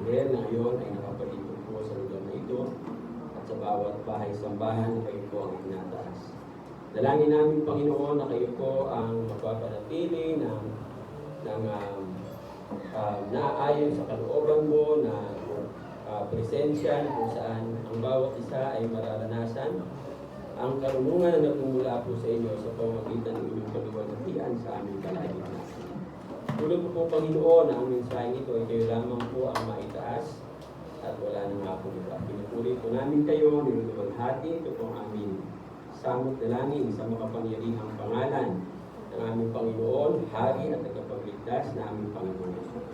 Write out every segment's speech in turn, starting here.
Gabriel na ngayon ay nakapalibot po sa lugar na ito at sa bawat bahay-sambahan na kayo po ang itinataas. Dalangin namin, Panginoon, na kayo po ang magpapanatili ng naayon sa kalooban mo na presensya na kung saan ang bawat isa ay mararanasan ang karunungan na nagmumula po sa inyo sa pamamagitan ng inyong kaluwalhatian sa aming kalagitnaan. Tulad po, Panginoon, na ang mensaheng ito ay kayo lamang po ang maitaas at wala nang mapulitan. Pinupuri po namin kayo, niluluwalhati, ito po ang aming samot dalangin sa makapangyarihang pangalan ng aming Panginoon, Hari at Tagapagligtas na aming Panginoon Jesus.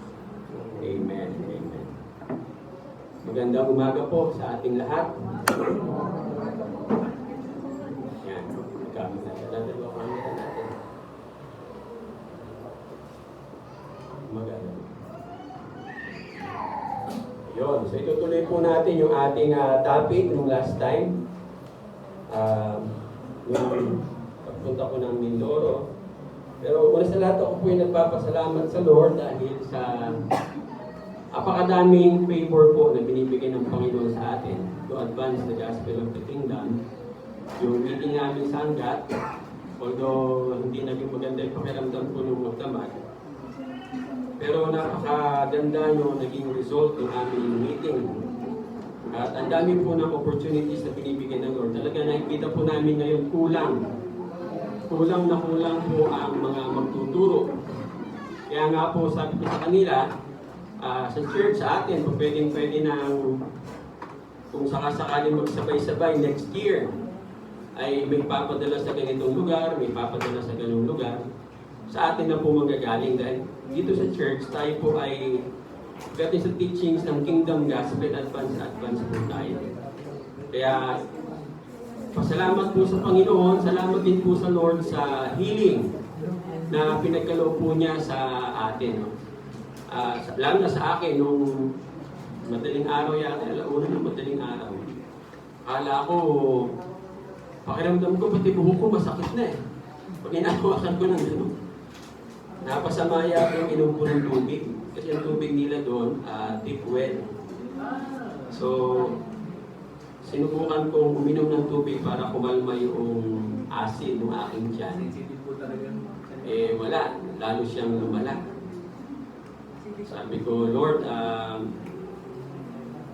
Amen. Amen. Magandang umaga po sa ating lahat. Yan. Kami na sa dalawa camera natin. Maganda. Yun. So itutuloy po natin yung ating topic nung last time. Nung pagpunta ko ng Mindoro. Pero una sa lahat ako po yung nagpapasalamat sa Lord dahil sa apakadaming favor po na binibigay ng Panginoon sa atin to advance the gospel of the kingdom. Yung meeting namin sa Angat, although hindi naging maganda yung pakiramdam ko nung magdamag, pero napakaganda yung naging result ng aming meeting. At ang dami po ng opportunities na binibigay ng Lord. Talaga nakikita po namin ngayon kulang po ang mga magtuturo. Kaya nga po sabi ko sa kanila, sa church sa atin, kung pwede nang kung sakasakali magsabay-sabay next year, ay may papadala sa ganitong lugar, may papadala sa ganung lugar, sa atin na po manggagaling. Dahil dito sa church, tayo po ay pati sa teachings ng Kingdom Gospel, advance po tayo. Kaya, pasalamat po sa Panginoon, salamat din po sa Lord sa healing na pinagkaloob po niya sa atin. No? Lalo na sa akin, nung madaling araw yata, alauna ng madaling araw, akala ko, pakiramdam ko, pati buhok ko masakit na eh. Pag inahawakan ko ng gano'n, napasamaya ko yung inom ko ng tubig. Kasi ang tubig nila doon, deep well. So, sinubukan kong uminom ng tubig para kumalma yung acid ng aking tiyan. Eh wala, lalo siyang lumala. Sabi ko, Lord,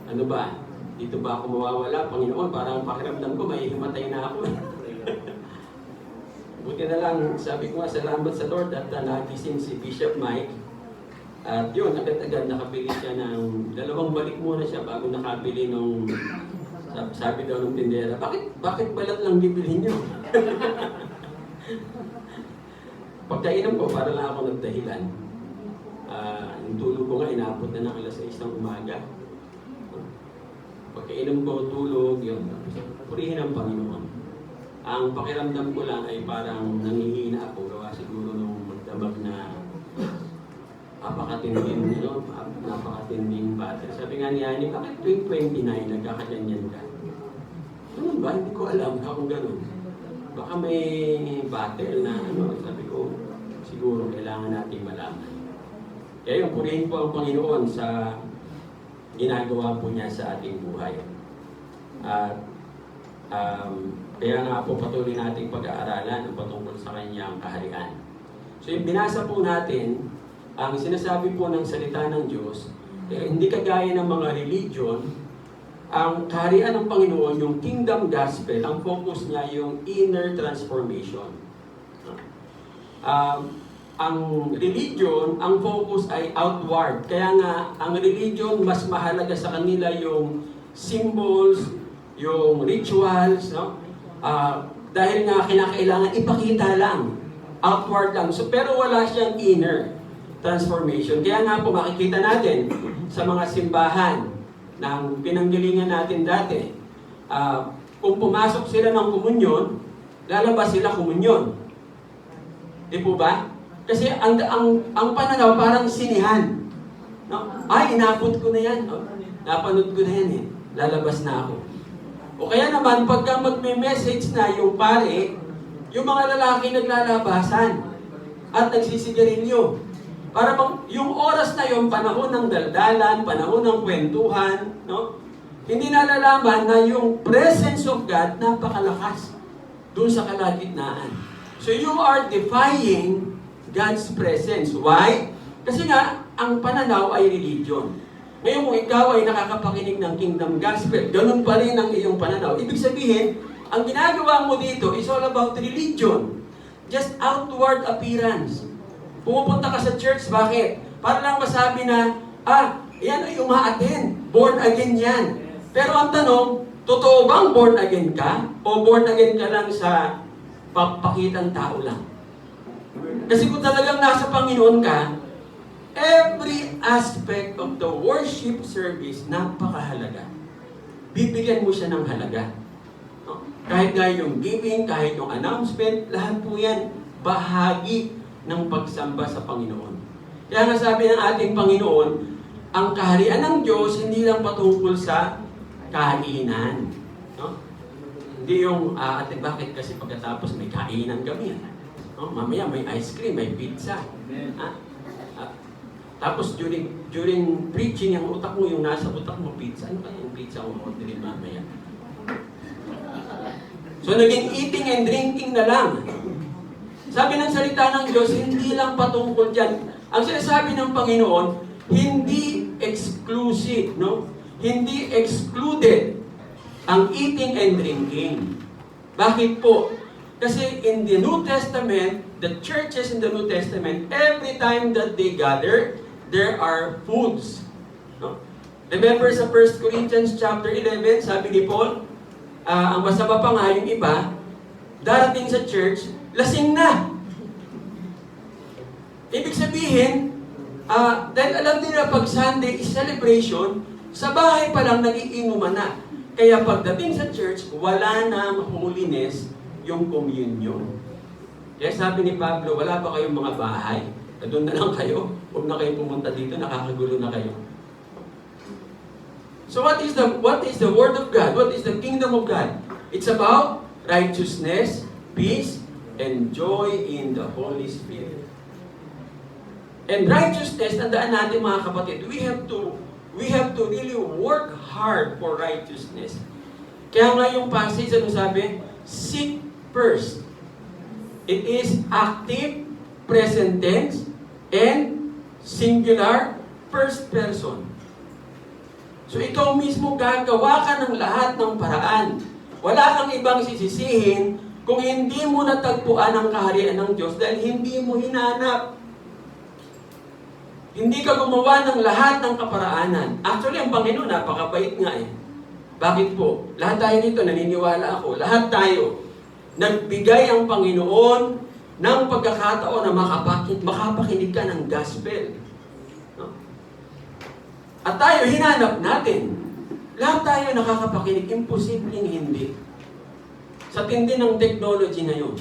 ano ba? Dito ba ako mawawala? Panginoon, parang pakiramdam ko, may himatay na ako. Buti na lang, sabi ko nga, salamat sa Lord at nagising si Bishop Mike. At yun, agad-agad nakabili siya ng, dalawang balik muna siya bago nakabili nung, sabi daw ng tindera, bakit balat lang bibilhin nyo? Pagkainom ko, para lang ako nagdahilan. Yung tulog ko nga, inaabot na ng alas 6 ng umaga. Pagkainom ko, tulog, yun. Purihin ang Panginoon. Ang pakiramdam ko lang ay parang nangihina ako. Gawa siguro nung magdamag na napakatinding battle. Sabi nga ni Annie, bakit tuwing 29 nagkakaganyan ka? Ano ba? Hindi ko alam kung gano'n. Baka may battle na sabi ko, siguro kailangan natin malaman. Kaya yung purihin po ang Panginoon sa ginagawa po niya sa ating buhay. At kaya nga po patuloy nating pag-aaralan ang patungkol sa kanyang kaharian. So yung binasa po natin, ang sinasabi po ng salita ng Diyos, hindi kagaya ng mga religion, ang kaharian ng Panginoon, yung Kingdom Gospel, ang focus niya yung inner transformation. Ang religion, ang focus ay outward. Kaya nga, ang religion, mas mahalaga sa kanila yung symbols, yung rituals, no? Dahil nga kinakailangan ipakita lang, outward lang. So, pero wala siyang inner transformation. Kaya nga po makikita natin sa mga simbahan ng pinanggalingan natin dati, kung pumasok sila ng komunyon, lalabas sila komunyon. Di po ba? Kasi ang pananaw parang sinihan. No? Ay, inabot ko na yan. No? Napanood ko na yan eh. Lalabas na ako. O kaya naman, pagka magme-message na yung pare, yung mga lalaki naglalabasan at nagsisigarilyo. Para bang yung oras na yon, panahon ng daldalan, panahon ng kwentuhan, no? Hindi nalalaman na yung presence of God napakalakas doon sa kalagitnaan. So you are defying God's presence. Why? Kasi nga, ang pananaw ay religion. Ngayon kung ikaw ay nakakapakinig ng kingdom gospel, ganun pa rin ang iyong pananaw. Ibig sabihin, ang ginagawa mo dito is all about religion. Just outward appearance. Pumupunta ka sa church, bakit? Para lang masabi na, yan ay uma-attend. Born again yan. Pero ang tanong, totoo bang born again ka? O born again ka lang sa papakitang tao lang? Kasi kung talagang nasa Panginoon ka, every aspect of the worship service napakahalaga. Bibigyan mo siya ng halaga. No? Kahit nga yung giving, kahit yung announcement, lahat po yan bahagi ng pagsamba sa Panginoon. Kaya nga sabi ng ating Panginoon, ang kaharian ng Diyos hindi lang patungkol sa kainan. No? Hindi yung, bakit kasi pagkatapos may kainan kami. No? Mamaya may ice cream, may pizza. Tapos during preaching, yung utak mo, yung nasa utak mo, pizza. Ano kaya yung pizza ko orderin mamaya? So naging eating and drinking na lang. Sabi ng salita ng Diyos, hindi lang patungkol dyan. Ang sinasabi ng Panginoon, hindi exclusive, no? Hindi excluded ang eating and drinking. Bakit po? Kasi in the New Testament, the churches in the New Testament, every time that they gather, there are foods. No? Remember sa 1 Corinthians chapter 11, sabi ni Paul, ang masama pa nga yung iba, darating sa church, lasing na. Ibig sabihin, dahil alam nila pag Sunday is celebration, sa bahay pa lang nagiinuman na. Kaya pagdating sa church, wala na holiness yung communion. Kaya sabi ni Pablo, wala ba kayong mga bahay? Doon na lang kayo. Huwag na kayong pumunta dito, nakakagulo na kayo. So what is the Word of God? What is the kingdom of God? It's about righteousness, peace, and joy in the Holy Spirit. And righteousness, tandaan natin mga kapatid, we have to really work hard for righteousness. Kaya nga yung passage, ano sabi? Seek first. It is active, present tense, and singular, first person. So ikaw mismo gagawa ka ng lahat ng paraan. Wala kang ibang sisisihin kung hindi mo natagpuan ang kaharian ng Diyos dahil hindi mo hinanap. Hindi ka gumawa ng lahat ng kaparaanan. Actually, ang Panginoon, napakabait nga eh. Bakit po? Lahat tayo dito, naniniwala ako, lahat tayo, nagbigay ang Panginoon ng pagkakataon na makapakinig ka ng gospel. No? At tayo, hinanap natin. Lahat tayo nakakapakinig, imposibleng hindi. Sa tindi ng technology ngayon,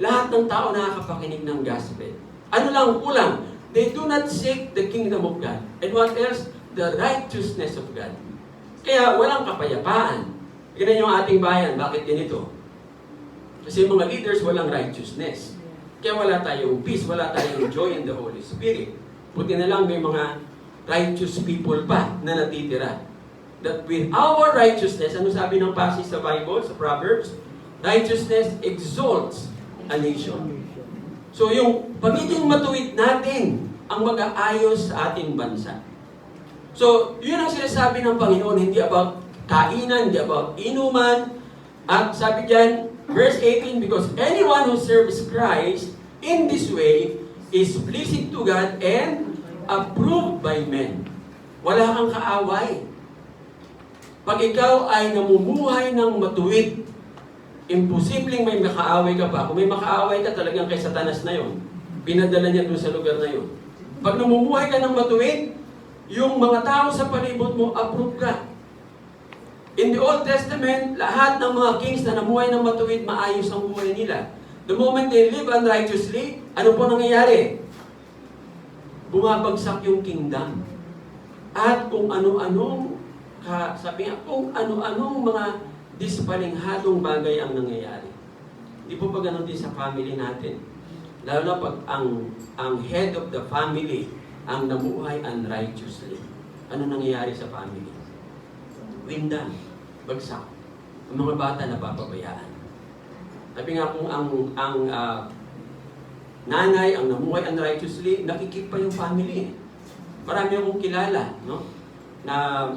lahat ng tao nakakapakinig ng gospel. Ano lang kulang? They do not seek the kingdom of God. And what else? The righteousness of God. Kaya walang kapayapaan. Ganyan yung ating bayan. Bakit ganito? Kasi mga leaders walang righteousness. Kaya wala tayong peace, wala tayong joy in the Holy Spirit. Buti na lang may mga righteous people pa na natitira. That with our righteousness, ano sabi ng passage sa Bible, sa Proverbs? Righteousness exalts a nation. So yung pagiging matuwid natin ang mag-aayos sa ating bansa. So yun ang sinasabi ng Panginoon, hindi about kainan, hindi about inuman. At sabi diyan, verse 18, because anyone who serves Christ in this way is pleasing to God and approved by men. Wala kang kaaway. Pag ikaw ay namumuhay ng matuwid, imposibleng may makaaway ka pa. Kung may makaaway ka, talagang kay Satanas na yon. Pinadala niya doon sa lugar na yon. Pag namumuhay ka ng matuwid, yung mga tao sa palibot mo, approve ka. In the Old Testament, lahat ng mga kings na namuhay ng matuwid, maayos ang buhay nila. The moment they live unrighteously, ano po nangyayari? Bumabagsak yung kingdom. At kung ano-anong, sabi nga, kung ano-anong mga dispalinghadong bagay ang nangyayari. Di po ba ganun din sa family natin? Lalo na pag ang head of the family ang namuhay unrighteously. Ano nangyayari sa family? Windan, bagsak. Ang mga bata napapabayaan. Sabi nga kung ang nanay ang namuhay unrighteously, nakikip pa yung family. Marami akong kilala, no? Na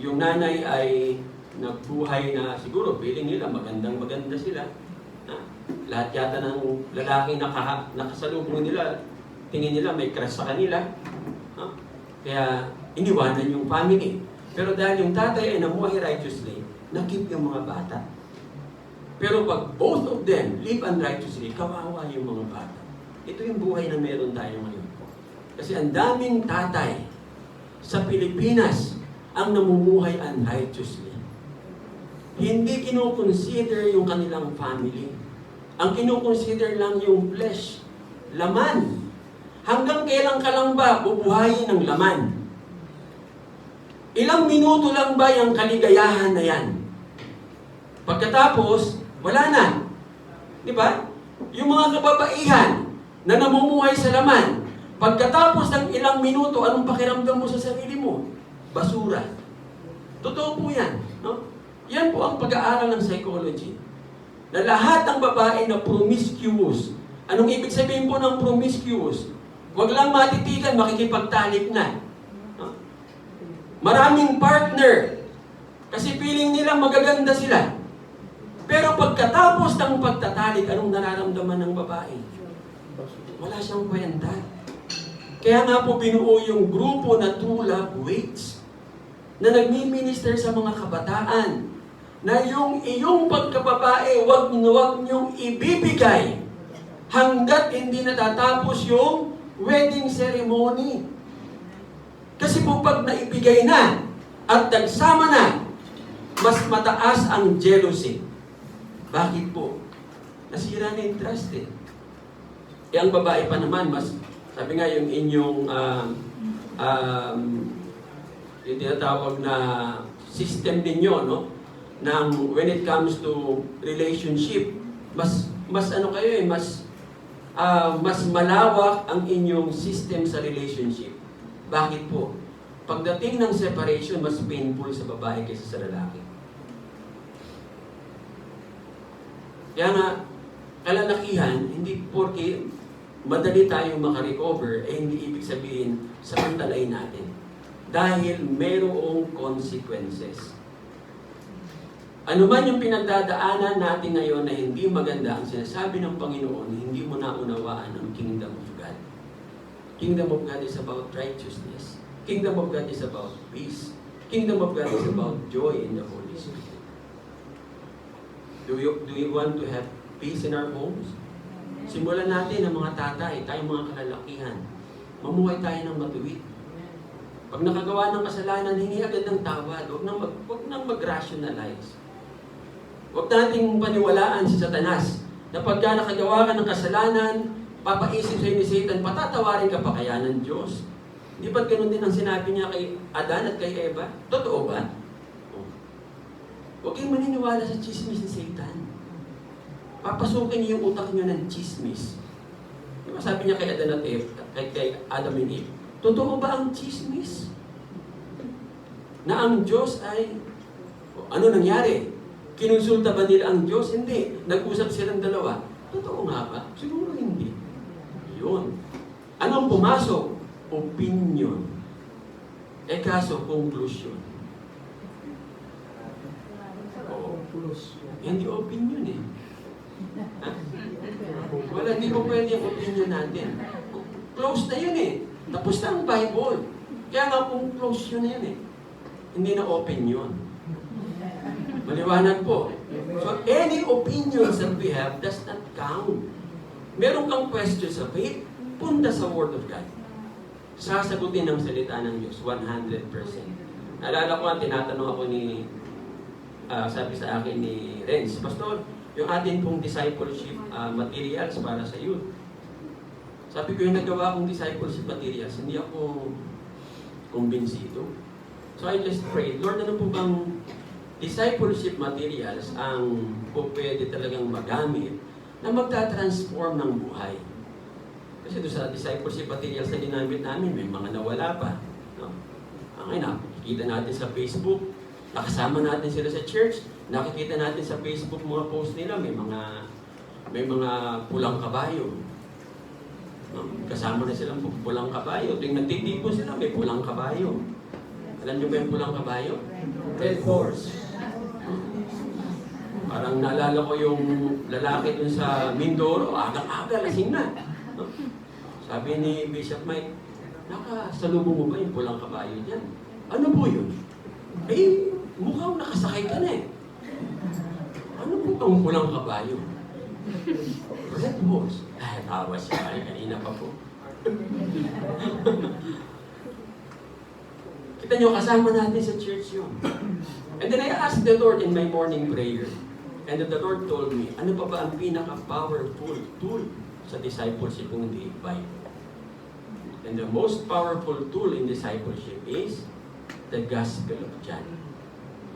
yung nanay ay nagbuhay na siguro, feeling nila maganda sila. Lahat yata ng lalaking nakasalubong nila, tingin nila may crush sa kanila. Kaya iniwanan yung family. Pero dahil yung tatay ay namuhay righteously, nakip yung mga bata. Pero pag both of them live unrighteously, kawawa yung mga bata. Ito yung buhay na meron tayo ngayon. Kasi ang daming tatay sa Pilipinas ang namumuhay unrighteously. Hindi kinukonsider yung kanilang family. Ang kinukonsider lang yung flesh, laman. Hanggang kailan ka lang ba bubuhayin ng laman? Ilang minuto lang ba yung kaligayahan na yan? Pagkatapos, wala na. Di ba? Yung mga kababaihan na namumuhay sa laman, pagkatapos ng ilang minuto, anong pakiramdam mo sa sarili mo? Basura. Totoo po yan. No? Yan po ang pag-aaral ng psychology. Na lahat ng babae na promiscuous. Anong ibig sabihin po ng promiscuous? Huwag lang matitigan, makikipagtalik na. No? Maraming partner. Kasi feeling nila magaganda sila. Pero pagkatapos ng pagtatalik, anong nararamdaman ng babae? Wala siyang kwenta. Kaya nga po binuo yung grupo na True Love Waits na nagmi-minister sa mga kabataan na yung iyong pagkababae, wag niyong ibibigay hanggat hindi natatapos yung wedding ceremony. Kasi po pag naibigay na at nagsama na, mas mataas ang jealousy. Bakit po? Nasira na yung trust eh. Ang babae pa naman, mas, sabi nga yung inyong yung tinatawag na system ninyo, no? Nang when it comes to relationship, mas ano kayo eh, mas malawak ang inyong system sa relationship. Bakit po? Pagdating ng separation, mas painful sa babae kaysa sa lalaki. Kaya nga, kalalakihan, hindi porke madali tayong makarecover, eh hindi ibig sabihin samantalay natin. Dahil mayroong consequences. Ano man yung pinagdadaanan natin ngayon na hindi maganda, ang sinasabi ng Panginoon, hindi mo naunawaan ang kingdom of God. Kingdom of God is about righteousness. Kingdom of God is about peace. Kingdom of God is about joy in the Holy Spirit. Do we want to have peace in our homes? Simulan natin ang mga tatay, tayong mga kalalakihan. Mamuhay tayo ng matuwid. Pag nakagawa ng kasalanan, hingi agad ng tawad. Huwag nang mag-rationalize. Huwag nating paniwalaan si Satanas na pagka nakagawa ka ng kasalanan, papaisip sa'yo ni Satan, patatawarin ka pa kaya ng Diyos. Di ba't ganun din ang sinabi niya kay Adan at kay Eva? Totoo ba? Huwag kayong maniniwala sa chismis ni Satan. Papasukin niyo yung utak niyo ng chismis. Di ba sabi niya kay Adan at Eva, kay Adam and Eve, totoo ba ang chismis? Na ang Diyos ay, ano nangyari? Kinonsulta ba nila ang Diyos? Hindi. Nag-usap silang dalawa. Totoo nga ba? Siguro hindi. Yun. Anong pumasok? Opinion. Kaso, conclusion. Hindi opinion eh. Wala, hindi po pwede yung opinion natin. Close na yun eh. Tapos na ang Bible. Kaya nga kung close yun na yun eh. Hindi na opinion. Maliwanag po. So, any opinions that we have does not count. Meron kang question sa faith, punta sa Word of God. Sasagutin ang salita ng Diyos, 100%. Naalala ko nga, tinatanong ako sabi sa akin ni Renz, Pastor, yung atin pong discipleship materials para sa youth. Sabi ko yung nagawa kong discipleship materials, hindi ako kumbinsido. So I just prayed, Lord, ano po bang discipleship materials ang po pwede talagang magamit na magta-transform ng buhay? Kasi doon sa discipleship materials na ginamit namin, may mga nawala pa. No? Ngayon, nakikita natin sa Facebook, nakasama natin sila sa church, nakikita natin sa Facebook mga post nila, may mga pulang kabayo. No? Kasama na silang pulang kabayo. Tuwing nagtitipon sila, may pulang kabayo. Alam niyo ba yung pulang kabayo? Red horse. Parang naalala ko yung lalaki dun sa Mindoro, agang-aga, lasing na. No? Sabi ni Bishop Mike, nakasalubong mo ba yung pulang kabayo dyan? Ano po yun? Eh, mukhang nakasakay ka na eh. Ano po bang pulang kabayo? Red horse. Ay, tawa siya. Ay, kanina pa po. Kita nyo, kasama natin sa church yun. And then I asked the Lord in my morning prayer. And then the Lord told me, ano pa ba ang pinaka-powerful tool sa discipleship kung hindi Bible? And the most powerful tool in discipleship is the Gospel of John.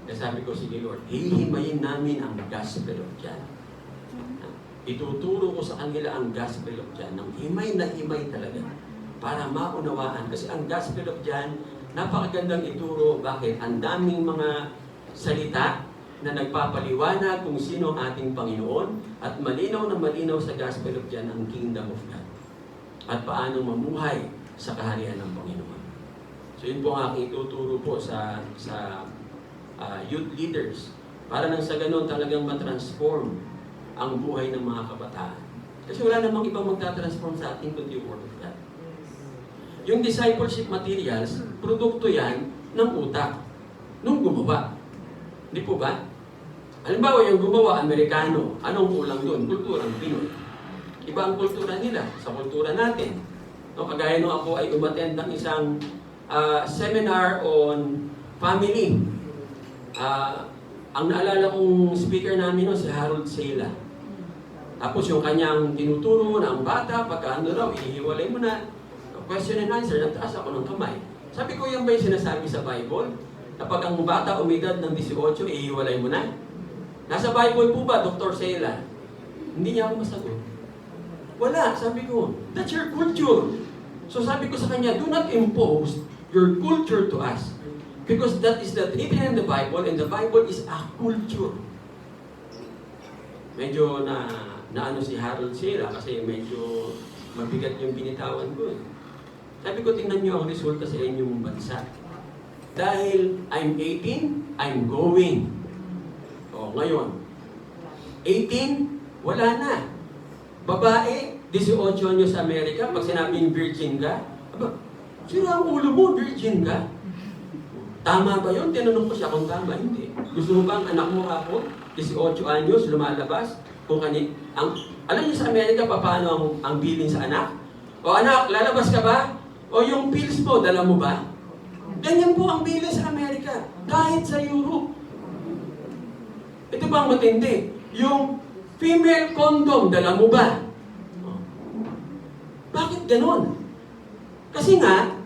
Kaya sabi ko, sige Lord, hihimayin namin ang Gospel of John. Ituturo ko sa kanila ang Gospel of John. Nang himay na himay talaga. Para maunawaan. Kasi ang Gospel of John, napakagandang ituro. Bakit? Ang daming mga salita na nagpapaliwanag kung sino ang ating Panginoon at malinaw na malinaw sa Gospel of John ang Kingdom of God at paano mamuhay sa kaharian ng Panginoon. So yun po ang aking ituturo po sa youth leaders para nang sa ganun talagang matransform ang buhay ng mga kabataan. Kasi wala namang ibang magtatransform sa ating kundi yung Word of God. Yung discipleship materials, produkto yan ng utak nung gumawa. Hindi po ba? Halimbawa, yung gumawa, Amerikano, anong kulang doon? Kulturang Pinoy. Iba ang kultura nila sa kultura natin. No, kagaya nung ako ay umattend ng isang seminar on family. Ang naalala kong speaker namin si Harold Sela. Tapos yung kanyang tinuturo na ang bata, pagka ano raw, ihiwalay mo na. Question and answer, nagtaas ako ng kamay. Sabi ko, yan ba yung sinasabi sa Bible? Na pag ang bata umidad ng 18, ihiwalay mo na? Nasa Bible po ba, Dr. Sela? Hindi niya ako masagot. Wala, sabi ko, that's your culture. So sabi ko sa kanya, do not impose your culture to us. Because that is the written in the Bible, and the Bible is a culture. Medyo na ano si Harold Sela kasi medyo mabigat yung binitawan ko. Sabi ko, tingnan niyo ang resulta sa inyong bansa. Dahil I'm 18, I'm going. O, ngayon, 18, wala na. Babae, 18 nyo sa Amerika, pag sinabing virgin ka, aba, sira ang ulo mo, virgin ka? Tama ba yun? Tinanong ko siya kung tama. Hindi. Gusto mo bang anak mo ako, 18 anyos, lumalabas? Kung alam niyo sa Amerika, paano ang billing sa anak? O anak, lalabas ka ba? O yung pills mo, dala mo ba? Ganyan po ang billing sa Amerika. Kahit sa Europe. Ito ba ang matindi? Yung female condom, dala mo ba? Bakit ganon? Kasi nga,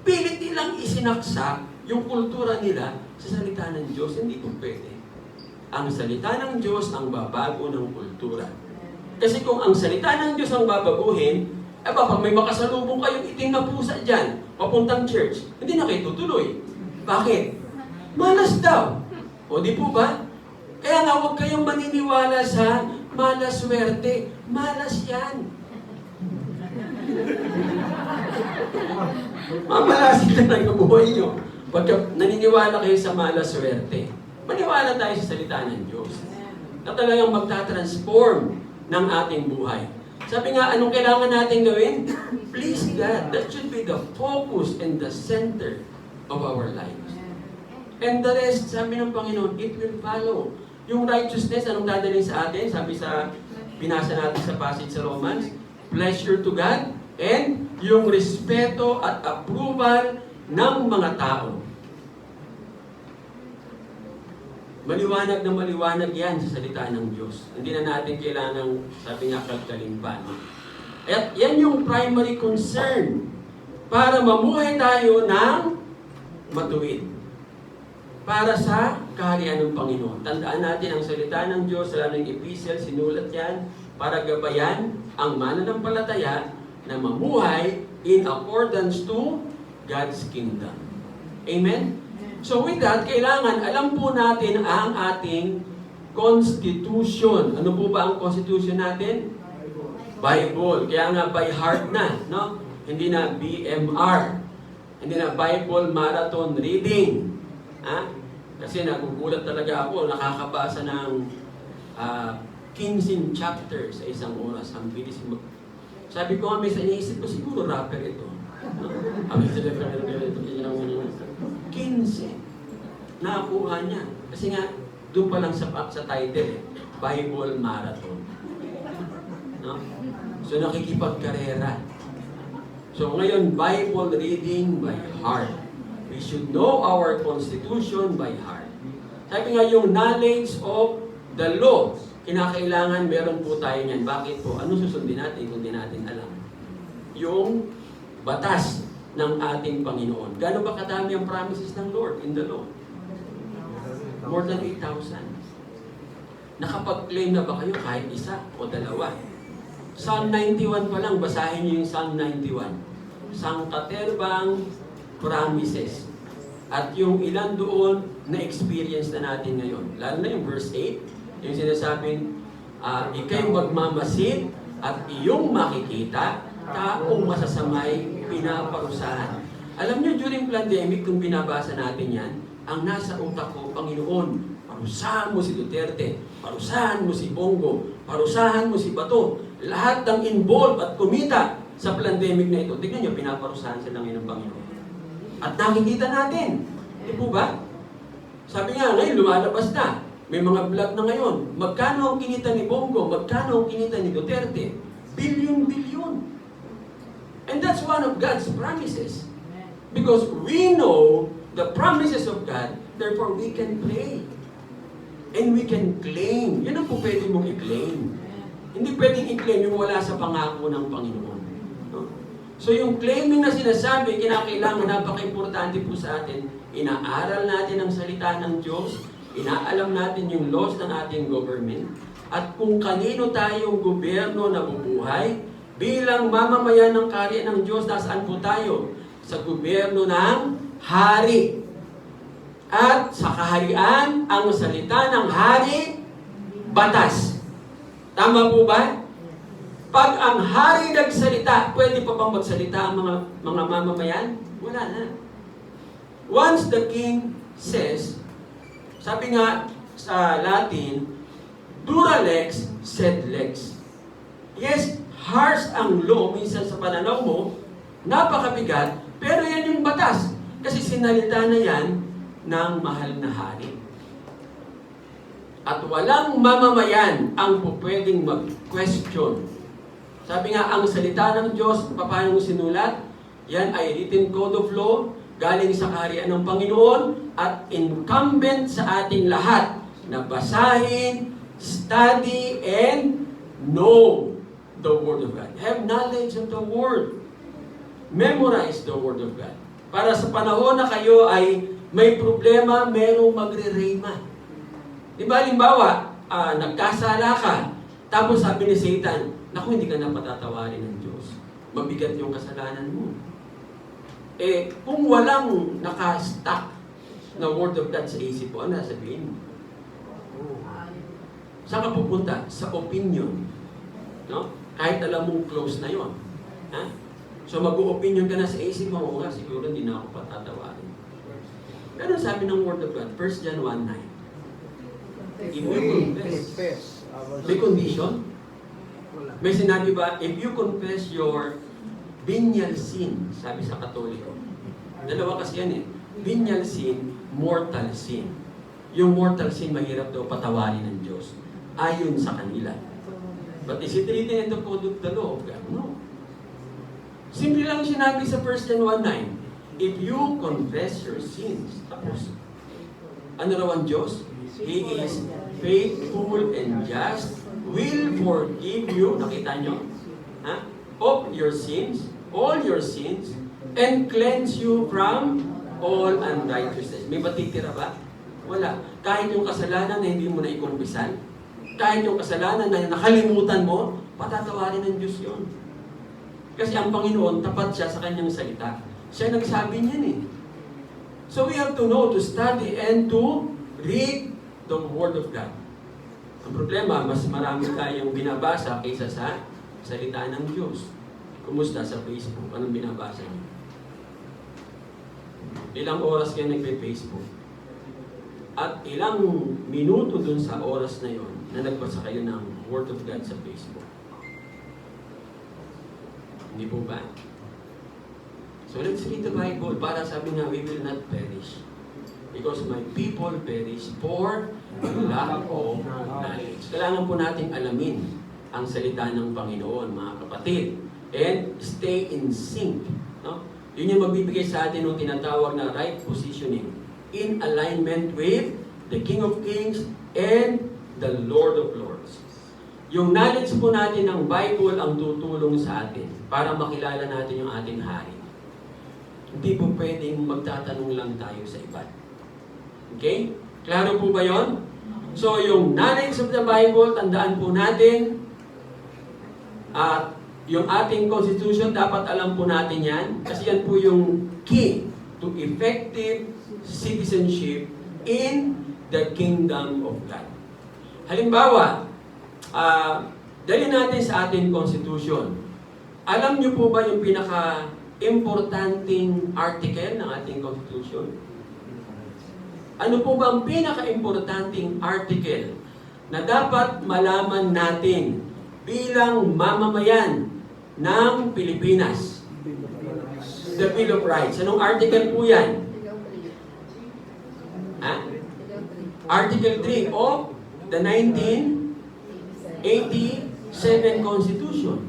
pilit nilang isinaksak yung kultura nila sa salita ng Diyos. Hindi po pwede. Ang salita ng Diyos ang babago ng kultura. Kasi kung ang salita ng Diyos ang babaguhin, pag may makasalubong kayong itim na pusa dyan, papuntang church, hindi na kayo tutuloy. Bakit? Malas daw. O di po ba? Kaya nga huwag kayong maniniwala sa malas swerte. Malas yan. Mamalasin na lang yung buhay nyo. Pagka naniniwala kayo sa malas swerte, maniwala tayo sa salita ng Diyos na talagang magtatransform ng ating buhay. Sabi nga, anong kailangan natin gawin? Please God. That should be the focus and the center of our lives. And the rest, sabi ng Panginoon, it will follow. Yung righteousness, anong dadalhin sa atin? Sabi sa, binasa natin sa passage sa Romans, pleasure to God, and yung respeto at approval ng mga tao. Maliwanag na maliwanag yan sa salita ng Diyos. Hindi na natin kailangang, sabi nga, kalkalin pa. No? At yan yung primary concern para mamuhay tayo ng matuwid. Para sa kaharian ng Panginoon. Tandaan natin ang salita ng Diyos, lalo ng epistle, sinulat yan, para gabayan ang mananampalataya na mamuhay in accordance to God's kingdom. Amen? So with that, kailangan alam po natin ang ating Constitution. Ano po ba ang Constitution natin? Bible. Kaya nga by heart na, no? Hindi na BMR. Hindi na Bible Marathon Reading. Ha? Kasi nagugulat talaga ako, nakakabasa ng 15 chapters sa isang oras. Ang bilis sabi ko nga, may iniisip ko, siguro rapper ito. No? 15. Nakakuha niya. Kasi nga, doon pa lang sa title, Bible Marathon. No? So, nakikipagkarera. So, ngayon, Bible reading by heart. We should know our Constitution by heart. Sabi nga, yung knowledge of the law, kinakailangan meron po tayo niyan. Bakit po? Ano susundin natin kung di natin alam? Yung batas ng ating Panginoon. Gano'n ba kadami ang promises ng Lord in the law? More than 8,000. Nakapag-claim na ba kayo kahit isa o dalawa? Psalm 91 pa lang, basahin niyo yung Psalm 91. Sangkaterbang promises. At yung ilan doon na experience na natin ngayon. Lalo na yung verse 8, yung sinasabing, ikay magmamasid at iyong makikita, taong masasamay pinaparusahan. Alam niyo, during pandemic, kung binabasa natin yan, ang nasa utak ko, Panginoon, parusahan mo si Duterte, parusahan mo si Bongo, parusahan mo si Bato, lahat ng involved at kumita sa pandemic na ito. Tignan niyo, pinaparusahan sila ngayon ng Panginoon. At nakikita natin. Di po ba? Sabi nga, ngayon lumalabas na. May mga vlog na ngayon. Magkano ang kinita ni Bongo? Magkano ang kinita ni Duterte? Bilyon-bilyon. And that's one of God's promises. Because we know the promises of God, therefore we can pray. And we can claim. Yan ang po pwede mong i-claim. Hindi pwedeng i-claim yung wala sa pangako ng Panginoon. No? So yung claiming na sinasabi, kinakailangan, napaka-importante po sa atin. Inaaral natin ang salita ng Diyos, inaalam natin yung laws ng ating government, at kung kanino tayong gobyerno na bubuhay, bilang mamamayan ng kaharian ng Diyos, nasaan po tayo? Sa gobyerno ng hari. At sa kaharian, ang salita ng hari, batas. Tama po ba? Pag ang hari nagsalita, pwede pa bang magsalita ang mga mamamayan? Wala na. Once the king says, sabi nga sa Latin, dura lex, sed lex. Yes, harsh ang law minsan sa pananaw mo, napakabigat, pero yan yung batas. Kasi sinalita na yan ng mahal na hari. At walang mamamayan ang pwedeng mag-question. Sabi nga, ang salita ng Diyos, paano sinulat? Yan ay written code of law, galing sa kaharian ng Panginoon, at incumbent sa ating lahat na basahin, study, and know the Word of God. Have knowledge of the Word. Memorize the Word of God. Para sa panahon na kayo ay may problema, merong magre-rema. Di ba, halimbawa, nagkasala ka, tapos sabi ni Satan, naku, hindi ka na patatawarin ng Diyos. Mabigat yung kasalanan mo. Eh, kung walang naka-stack na Word of God sa isip mo, ano sabihin mo? Saan ka pupunta? Sa opinion. No? Kahit alam mong close na yon. Ha? So mag-o-opinion ka na sa isip mo, o nga, siguro hindi na ako patatawarin. Pero sabi ng Word of God, 1 John 1:9. If you confess, may condition? May sinabi ba, if you confess your venial sin, sabi sa Katoliko. Dalawa kasi yan eh. Venial sin, mortal sin. Yung mortal sin, mahirap daw patawarin ng Diyos. Ayon sa kanila. But is it written in the code of the law of God? No. Simple lang sinabi sa 1 John 1:9. If you confess your sins, tapos, ano raw ang Diyos? He is faithful and just, will forgive you, nakita nyo? Ha? Of your sins, all your sins, and cleanse you from all unrighteousness. May matitira ba? Wala. Kahit yung kasalanan na hindi mo na ikumpisan, kahit yung kasalanan na nakalimutan mo, patatawarin ng Diyos yun. Kasi ang Panginoon, tapat siya sa kanyang salita. Siya nagsabi niyan eh. So we have to know, to study, and to read the Word of God. Ang problema, mas marami tayong binabasa kaysa sa salita ng Diyos. Kumusta sa Facebook? Anong binabasa niyo? Ilang oras kayo nagpe-Facebook? At ilang minuto dun sa oras na yon na nagbasa kayo ng Word of God sa Facebook? Hindi po ba? So let's read the Bible para sabi nga, we will not perish. Because my people perish for lack of knowledge. Kailangan po natin alamin ang salita ng Panginoon, mga kapatid. And stay in sync. No? Yun yung magbibigay sa atin ng tinatawag na right positioning. In alignment with the King of Kings and the Lord of Lords. Yung knowledge po natin ng Bible ang tutulong sa atin para makilala natin yung ating hari. Hindi po pwedeng magtatanong lang tayo sa iba. Okay? Klaro po ba yon? So, yung knowledge of the Bible, tandaan po natin, at yung ating Constitution, dapat alam po natin yan, kasi yan po yung key to effective citizenship in the kingdom of God. Halimbawa, dali natin sa ating Constitution. Alam niyo po ba yung pinaka-importanting article ng ating Constitution? Ano po ba ang pinaka-importanting article na dapat malaman natin bilang mamamayan ng Pilipinas? The Bill of Rights. Anong article po yan? Article 3 of the 1987 Constitution.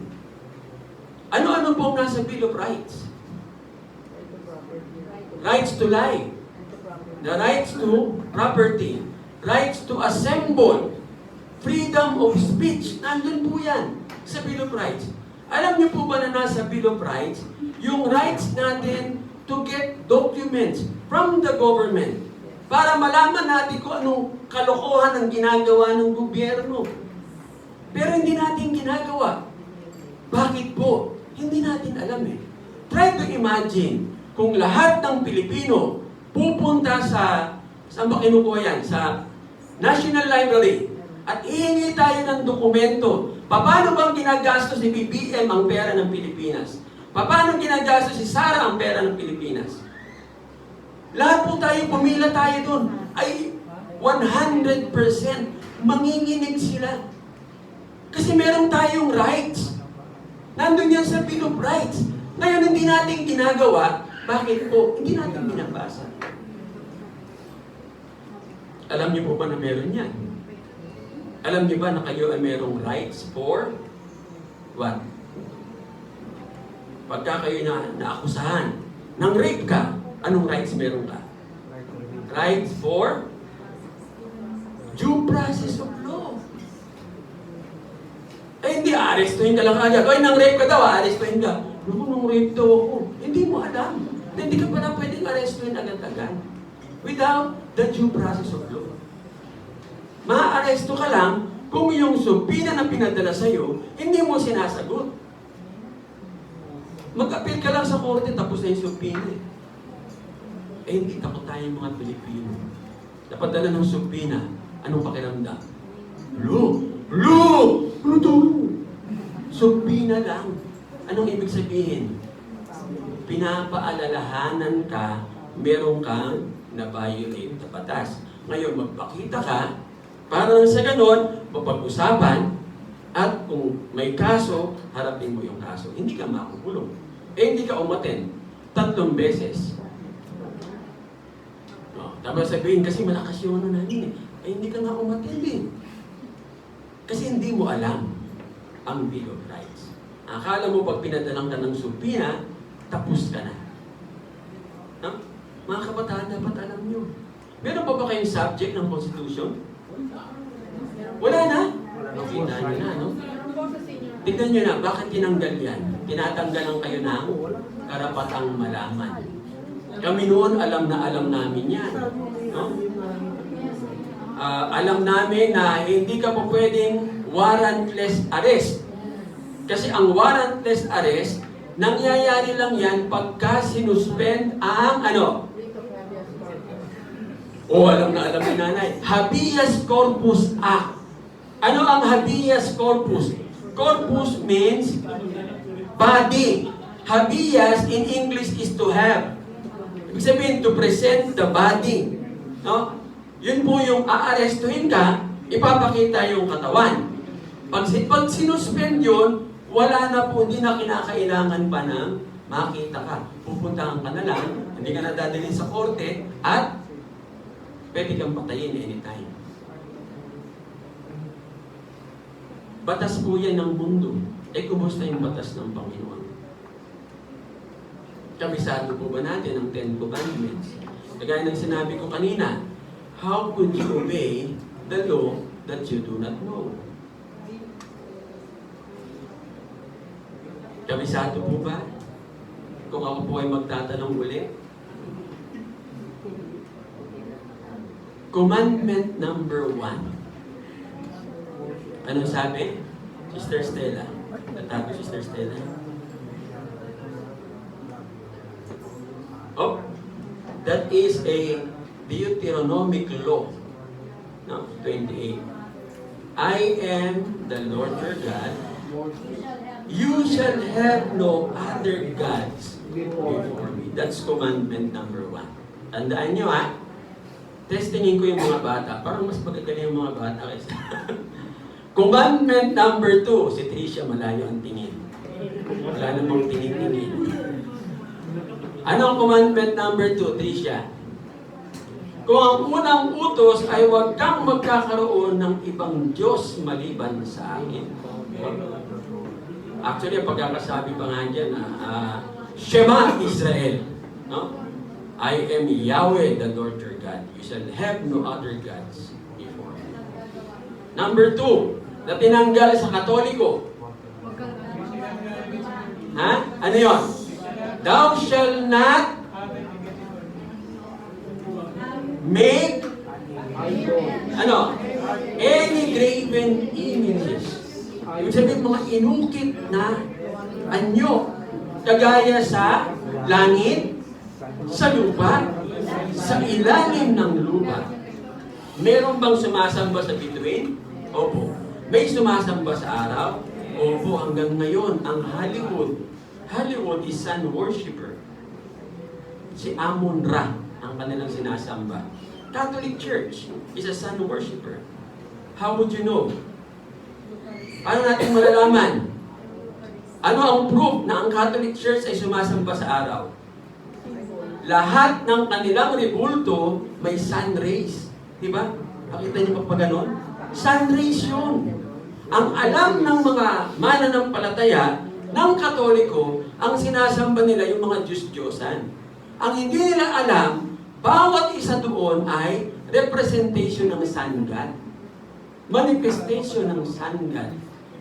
Ano-ano pong nasa Bill of Rights? Rights to life. The rights to property. Rights to assemble. Freedom of speech. Nandun po yan sa Bill of Rights. Alam niyo po ba na nasa Bill of Rights, yung rights natin to get documents from the government para malaman natin kung anong kalokohan ang ginagawa ng gobyerno. Pero hindi natin ginagawa. Bakit po? Hindi natin alam eh. Try to imagine kung lahat ng Pilipino pupunta sa, saan ba kinukuha yan? Sa National Library at ihingi tayo ng dokumento. Paano bang ginagastos ni BBM ang pera ng Pilipinas? Paano ginagastos si Sara ang pera ng Pilipinas? Lahat po tayo, pumila tayo doon. Ay 100% manginginig sila. Kasi meron tayong rights. Nandun yan sa Bill of Rights. Ngayon, hindi natin ginagawa. Bakit po? Hindi natin binabasa. Alam niyo po ba na meron yan? Alam niyo ba na kayo ay merong rights for what? Pagka kayo naakusahan ng rape ka, anong rights meron ka? Rights for due process of law. Eh, hindi, arestuhin ka lang agad. Oy, nang rape ka daw, arestuhin ka. Naku, nang rape daw ako. Hindi mo alam. Hindi ka pala pwedeng arestuhin agad-agad. Without the due process of law. Maa-aresto ka lang kung yung subpoena na pinadala sa'yo, hindi mo sinasagot. Mag-appeal ka lang sa korte, tapos na yung subpoena eh. Eh, hindi takot tayong mga Pilipino. Napadala ng subpoena, anong pakiramdam? Ano to? Subpoena lang. Anong ibig sabihin? Pinapaalalahanan ka, meron kang na-violate na batas. Ngayon, magpakita ka, para sa ganon, mapag-usapan, at kung may kaso, harapin mo yung kaso. Hindi ka makukulong. Eh, hindi ka umaten 3 beses. No, tapos sabihin, kasi malakas yung ano namin eh. Eh, hindi ka nga umaten din. Kasi hindi mo alam ang Bill of Rights. Akala mo pag pinadalang ka ng subpoena, tapos ka na. No? Mga kabataan, dapat alam nyo. Meron pa ba kayong subject ng Constitution? Wala na? Nakita nyo na, no? Tignan nyo na, bakit tinanggal yan? Tinatanggalan kayo ng karapatang malaman. Kami noon, alam na alam namin yan. No? Alam namin na hindi ka po pwedeng warrantless arrest. Kasi ang warrantless arrest, Nangyayari lang yan pagka sinuspend ang ano? O, alam na alam ni nanay. Habeas Corpus Act. Ano ang habeas corpus? Corpus means body. Habeas in English is to have. Ibig sabihin, to present the body. No? Yun po yung aarestuhin ka, ipapakita yung katawan. Pag sinuspend yun, wala na po, hindi na kinakailangan pa ng makita ka. Pupuntahan ka na lang, hindi ka na dadalhin sa korte, at pwede kang patayin anytime. Batas po yan ng mundo. Eh, kumusta yung batas ng Panginoon? Kabisado po ba natin ang 10 Commandments? Kagaya ng sinabi ko kanina, how could you obey the law that you do not know? Kabisado po ba? Kung ako po ay magtatanong ulit. Commandment number 1. Anong sabi? Sister Stella. Natago Sister Stella. Oh, that is a Deuteronomic law. No, 28. I am the Lord your God. You shall have no other gods before me. That's commandment number 1. Tandaan nyo ha, testingin ko yung mga bata. Parang mas magagaling yung mga bata kaysa. Commandment number 2. Si Tricia malayo ang tingin. Wala namang tingin-tingin. Anong commandment number 2, Tricia? Kung ang unang utos ay huwag kang magkakaroon ng ibang Diyos maliban sa akin. Actually, ang pagkakasabi pa nga dyan, Shema Israel. No? I am Yahweh, the Lord your God. You shall have no other gods before me. Number 2, na tinanggal sa Katoliko. Ha? Ano yun? Thou shall not make any graven images. Ibig sabihin, mga inukit na anyo, kagaya sa langit, sa lupa, sa ilalim ng lupa. Meron bang sumasamba sa bituin? Opo. May sumasamba sa araw? Opo, hanggang ngayon, ang Hollywood is sun worshipper. Si Amon-Ra ang kanilang sinasamba. Catholic Church is a sun worshipper. How would you know? Paano natin malalaman? Ano ang proof na ang Catholic Church ay sumasamba sa araw? Lahat ng kanilang rebulto may sun rays. Diba? Nakita niyo pa ganon? Sun rays yun. Ang alam ng mga mananampalataya ng Katoliko, ang sinasamba nila yung mga Diyos-Diyosan. Ang hindi nila alam, bawat isa doon ay representation ng Sun God. Manifestation ng Sun God.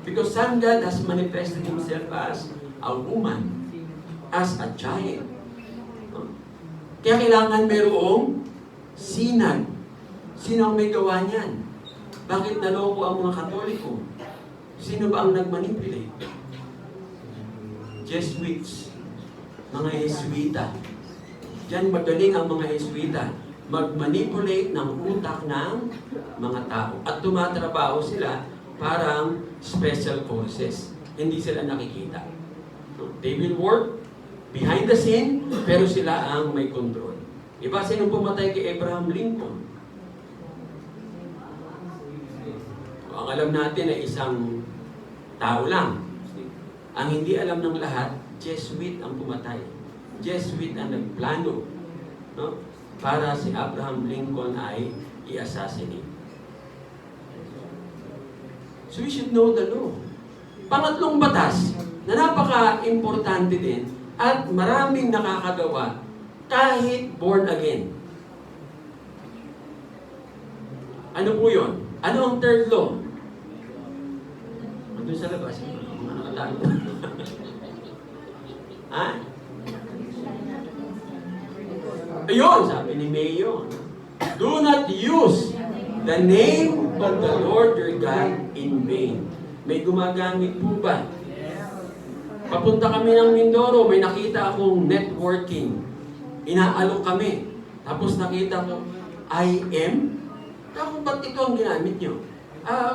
Because Sun God has manifested Himself as a woman, as a giant. Kaya kailangan mayroong sinag. Sino ang may gawa niyan? Bakit naloko ang mga Katoliko? Sino ba ang nagmanipulate? Jesuits, mga Jesuita. Diyan magaling ang mga Jesuita mag-manipulate ng utak ng mga tao. At tumatrabaho sila parang special forces. Hindi sila nakikita. They will work behind the scene, pero sila ang may control. Diba, sino pumatay kay Abraham Lincoln? Ang alam natin ay isang tao lang. Ang hindi alam ng lahat, Jesuit ang pumatay. Jesuit ang nagplano, no? Para si Abraham Lincoln ay i-assassinate. So we should know the law. Pangatlong batas na napaka-importante din at maraming nakakagawa kahit born again. Ano po yun? Ano ang third law? Doon sa labas, mga nakatago. Ha? Ayun, sabi ni Mayo. Do not use the name of the Lord your God in vain. May gumagamit po ba? Papunta kami ng Mindoro, may nakita akong networking. Inaalok kami. Tapos nakita ko, IM? Ako, ba't ito ang ginamit nyo?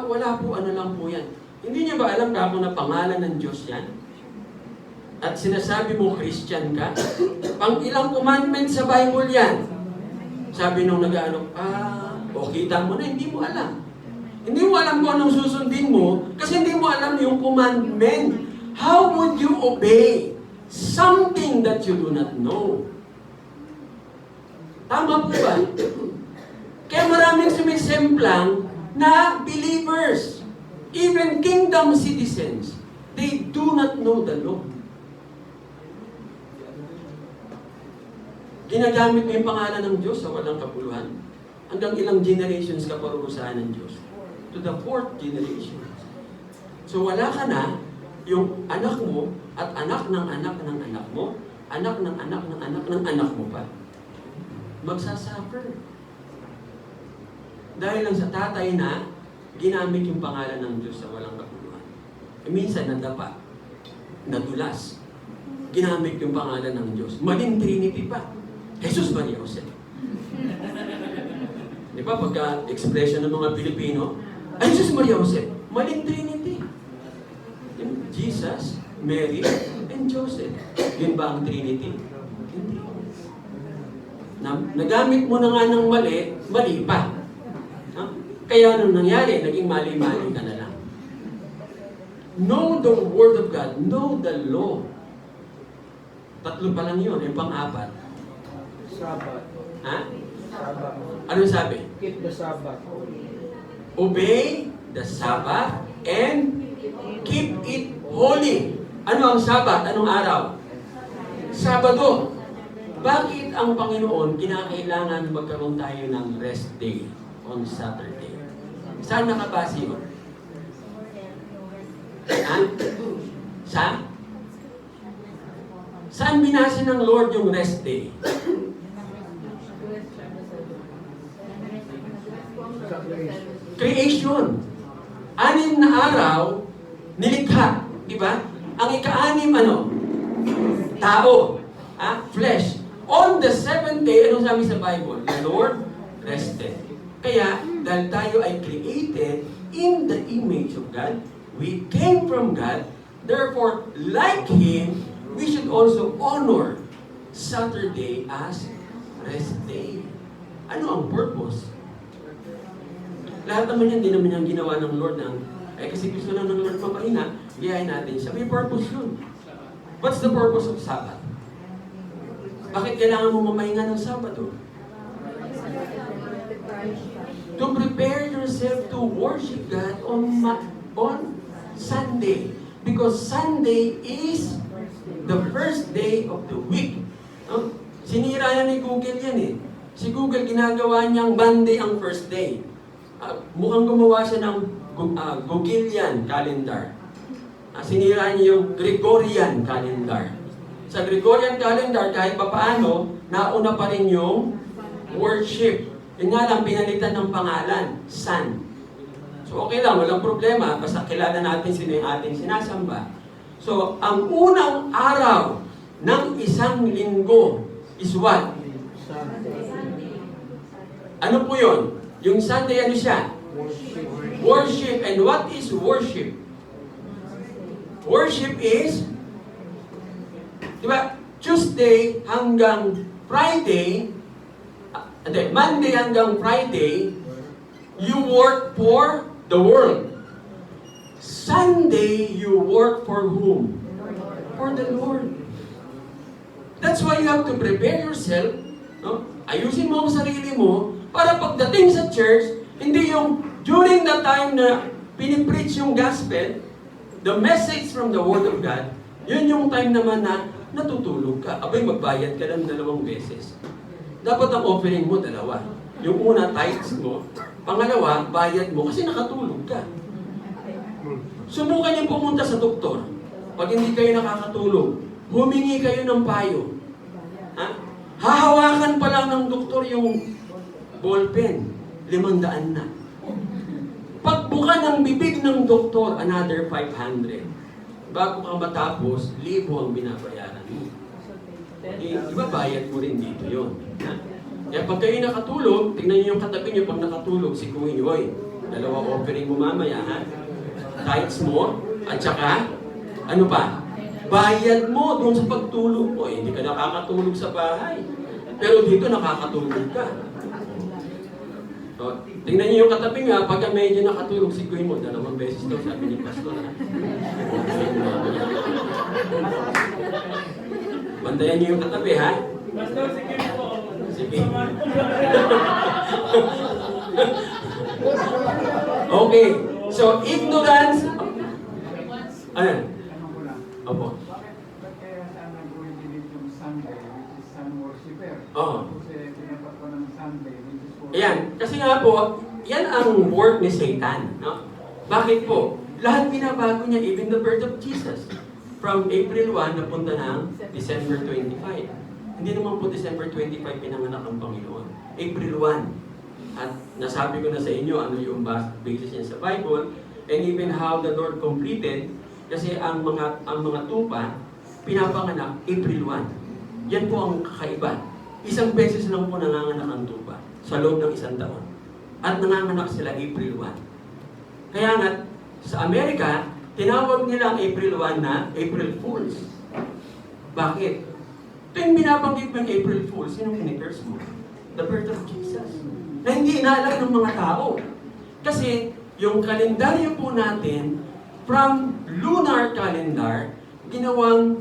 Wala po, ano lang po yan. Hindi niyo ba alam ka kung na pangalan ng Diyos yan? At sinasabi mo, Christian ka? Pang ilang commandment sa Bible yan? Sabi nung nag-aalok, o kita mo na, hindi mo alam. Hindi mo alam kung anong susundin mo, kasi hindi mo alam yung commandment. How would you obey something that you do not know? Tama po ba? Kaya maraming sumisemplang na believers, even kingdom citizens, they do not know the law. Ginagamit mo yung pangalan ng Diyos sa walang kapuluhan. Hanggang ilang generations ka parurusahan ng Diyos. To the 4th generation. So wala ka na, yung anak mo at anak ng anak ng anak mo, anak ng anak ng anak ng anak mo pa, magsasuffer. Dahil lang sa tatay na ginamit yung pangalan ng Diyos sa walang kapuluhan. Minsan nadapa, nadulas, ginamit yung pangalan ng Diyos. Maling Trinity pa. Jesus Maria Jose. Di ba pagka expression ng mga Pilipino, ay Jesus Maria Jose, maling Trinity. Jesus, Mary, and Joseph. Yun ba ang Trinity? Hindi. Nagamit mo na nga ng mali, mali pa. Kaya anong nangyari? Naging mali-mali ka na lang. Know the Word of God. Know the law. 3 pa lang yun. Yung pang-4. Sabbath. Ha? Sabbath. Ano sabi? Keep the Sabbath. Obey the Sabbath and keep it holy. Ano ang Sabbath? Anong araw? Sabado. Bakit ang Panginoon kinakailangan magkaroon tayo ng rest day on Saturday? Saan nakabase yun? Saan binase ng Lord yung rest day? Creation. 6 na araw, nilikha. Di ba? Ang ika-6, tao. Flesh. On the 7th day, anong sabi sa Bible? The Lord rested. Kaya, dahil tayo ay created in the image of God, we came from God, therefore, like Him, we should also honor Saturday as rest day. Ano ang purpose? Lahat naman yan, di naman yung ginawa ng Lord kasi gusto lang ng Lord mapahinga, gayahin natin siya. May purpose yun. What's the purpose of Sabbath? Bakit kailangan mo mamahinga ng Sabado? To prepare yourself to worship God on Sunday. Because Sunday is the first day of the week. Sinira na ni Google yan eh. Si Google ginagawa niyang Monday ang first day. Mukhang gumawa siya ng Googleian calendar. Sinira niya yung Gregorian calendar. Sa Gregorian calendar, kahit papaano, nauna pa rin yung worship. Yun nga lang, pinalitan ng pangalan, Sun. So okay lang, walang problema. Basta kilala natin sino yung ating sinasamba. So, ang unang araw ng isang linggo is what? Ano po yun? Yung Sunday, ano siya? Worship. And what is worship? Worship is, di ba, Tuesday hanggang Friday, Monday hanggang Friday, you work for the world. Sunday, you work for whom? For the Lord. That's why you have to prepare yourself, ayusin mo ang sarili mo, para pagdating sa church, hindi yung during the time na pinipreach yung gospel, the message from the Word of God, yun yung time naman na natutulog ka. Abay, magbayad ka lang 2 beses. Dapat ang offering mo 2. Yung una, tithes mo. Pangalawa, bayad mo kasi nakatulog ka. Subukan yung pumunta sa doktor. Pag hindi kayo nakakatulog, humingi kayo ng payo. Hahawakan pa lang ng doktor yung ballpen, 500 na. Pagbuka ng bibig ng doktor, another 500. bago ka matapos, libo ang binabayaran mo. Di ba bayad mo rin dito yun? Ha? Kaya pag kayo nakatulog, tingnan niyo yung katabi niyo pag nakatulog, sikuhin niyo, oy, dalawang offering mo mamaya, ha? Tithes mo, at saka, ano pa? Bayad mo doon sa pagtulog mo. Hindi ka nakakatulog sa bahay. Pero dito nakakatulog ka. So, tingnan niyo yung katabi nga, pagka medyo nakatulog, sikuhin mo, 2 beses daw, sabi ni Pastor, ha? Bandayan niyo yung katabi, ha? Pastor, sige po. Sige. Okay. So, ignorance. Ano? Opo. Ba't kaya sana po hindi yung Sunday, which is Sun Worshipper? Oo. Kasi pinapat ko ng Sunday, which is for... Ayan. Kasi nga po, yan ang work ni Satan. No? Bakit po? Lahat binabago niya, even the birth of Jesus. From April 1, napunta ng December 25. Hindi naman po December 25 pinanganak ang Panginoon. April 1. At nasabi ko na sa inyo ano yung basis niya sa Bible and even how the Lord completed kasi ang mga tupa pinapanganak April 1. Yan po ang kakaiba. Isang beses lang po nanganganak ang tupa sa loob ng 1 taon. At nanganganak sila April 1. Kaya nga sa Amerika, tinawag nila ang April 1 na April Fools. Bakit? Ito yung binabanggit mo yung April Fools, sinong kinikers mo? The birth of Jesus. Na hindi inaalam ng mga tao. Kasi yung kalendaryo po natin, from lunar calendar, ginawang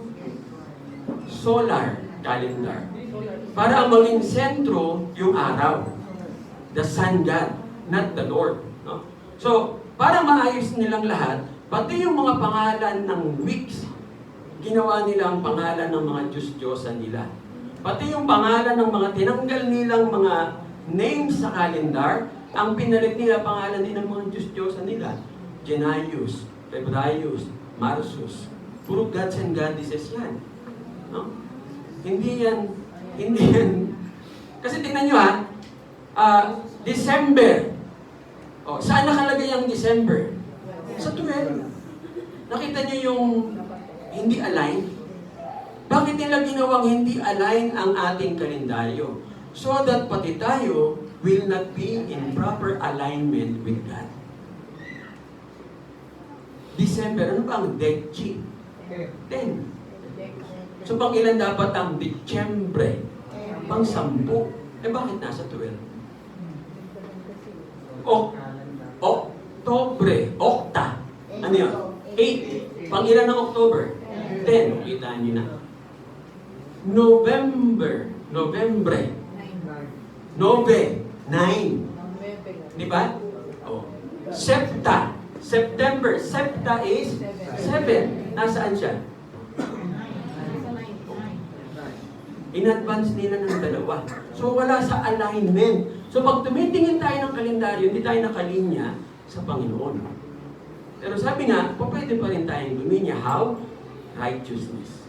solar calendar. Para ang maging sentro yung araw. The sun God, not the Lord. No? So, para maayos nilang lahat, pati yung mga pangalan ng weeks, ginawa nila ang pangalan ng mga Diyos-Diyosan nila. Pati yung pangalan ng mga tinanggal nilang mga names sa calendar, ang pinalit nila pangalan din ng mga Diyos-Diyosan nila. Janaius, Febraius, Marsus. Puro gods and goddesses yan. No? Hindi yan. Kasi tingnan nyo December. Oh, saan nakalagay ang December? Sa 12. Nakita nyo yung hindi align? Bakit nila ginawang hindi align ang ating kalendaryo? So that pati tayo will not be in proper alignment with God. December, ano ba ang Dechi? 10. So pang ilan dapat ang December? Pang 10. Bakit nasa 12? Oktobre. Okta. Ano yun? 8. Pang ilan ng October? 10. Kita niyo na. November. 9. Di ba? Oh. September. Septa is 7. Nasaan siya? In-advance nila ng 2. So wala sa alignment. So pag tumitingin tayo ng kalendaryo, hindi tayo nakalinya sa Panginoon. Pero sabi nga, pwede pa rin tayong luminya. How? Righteousness.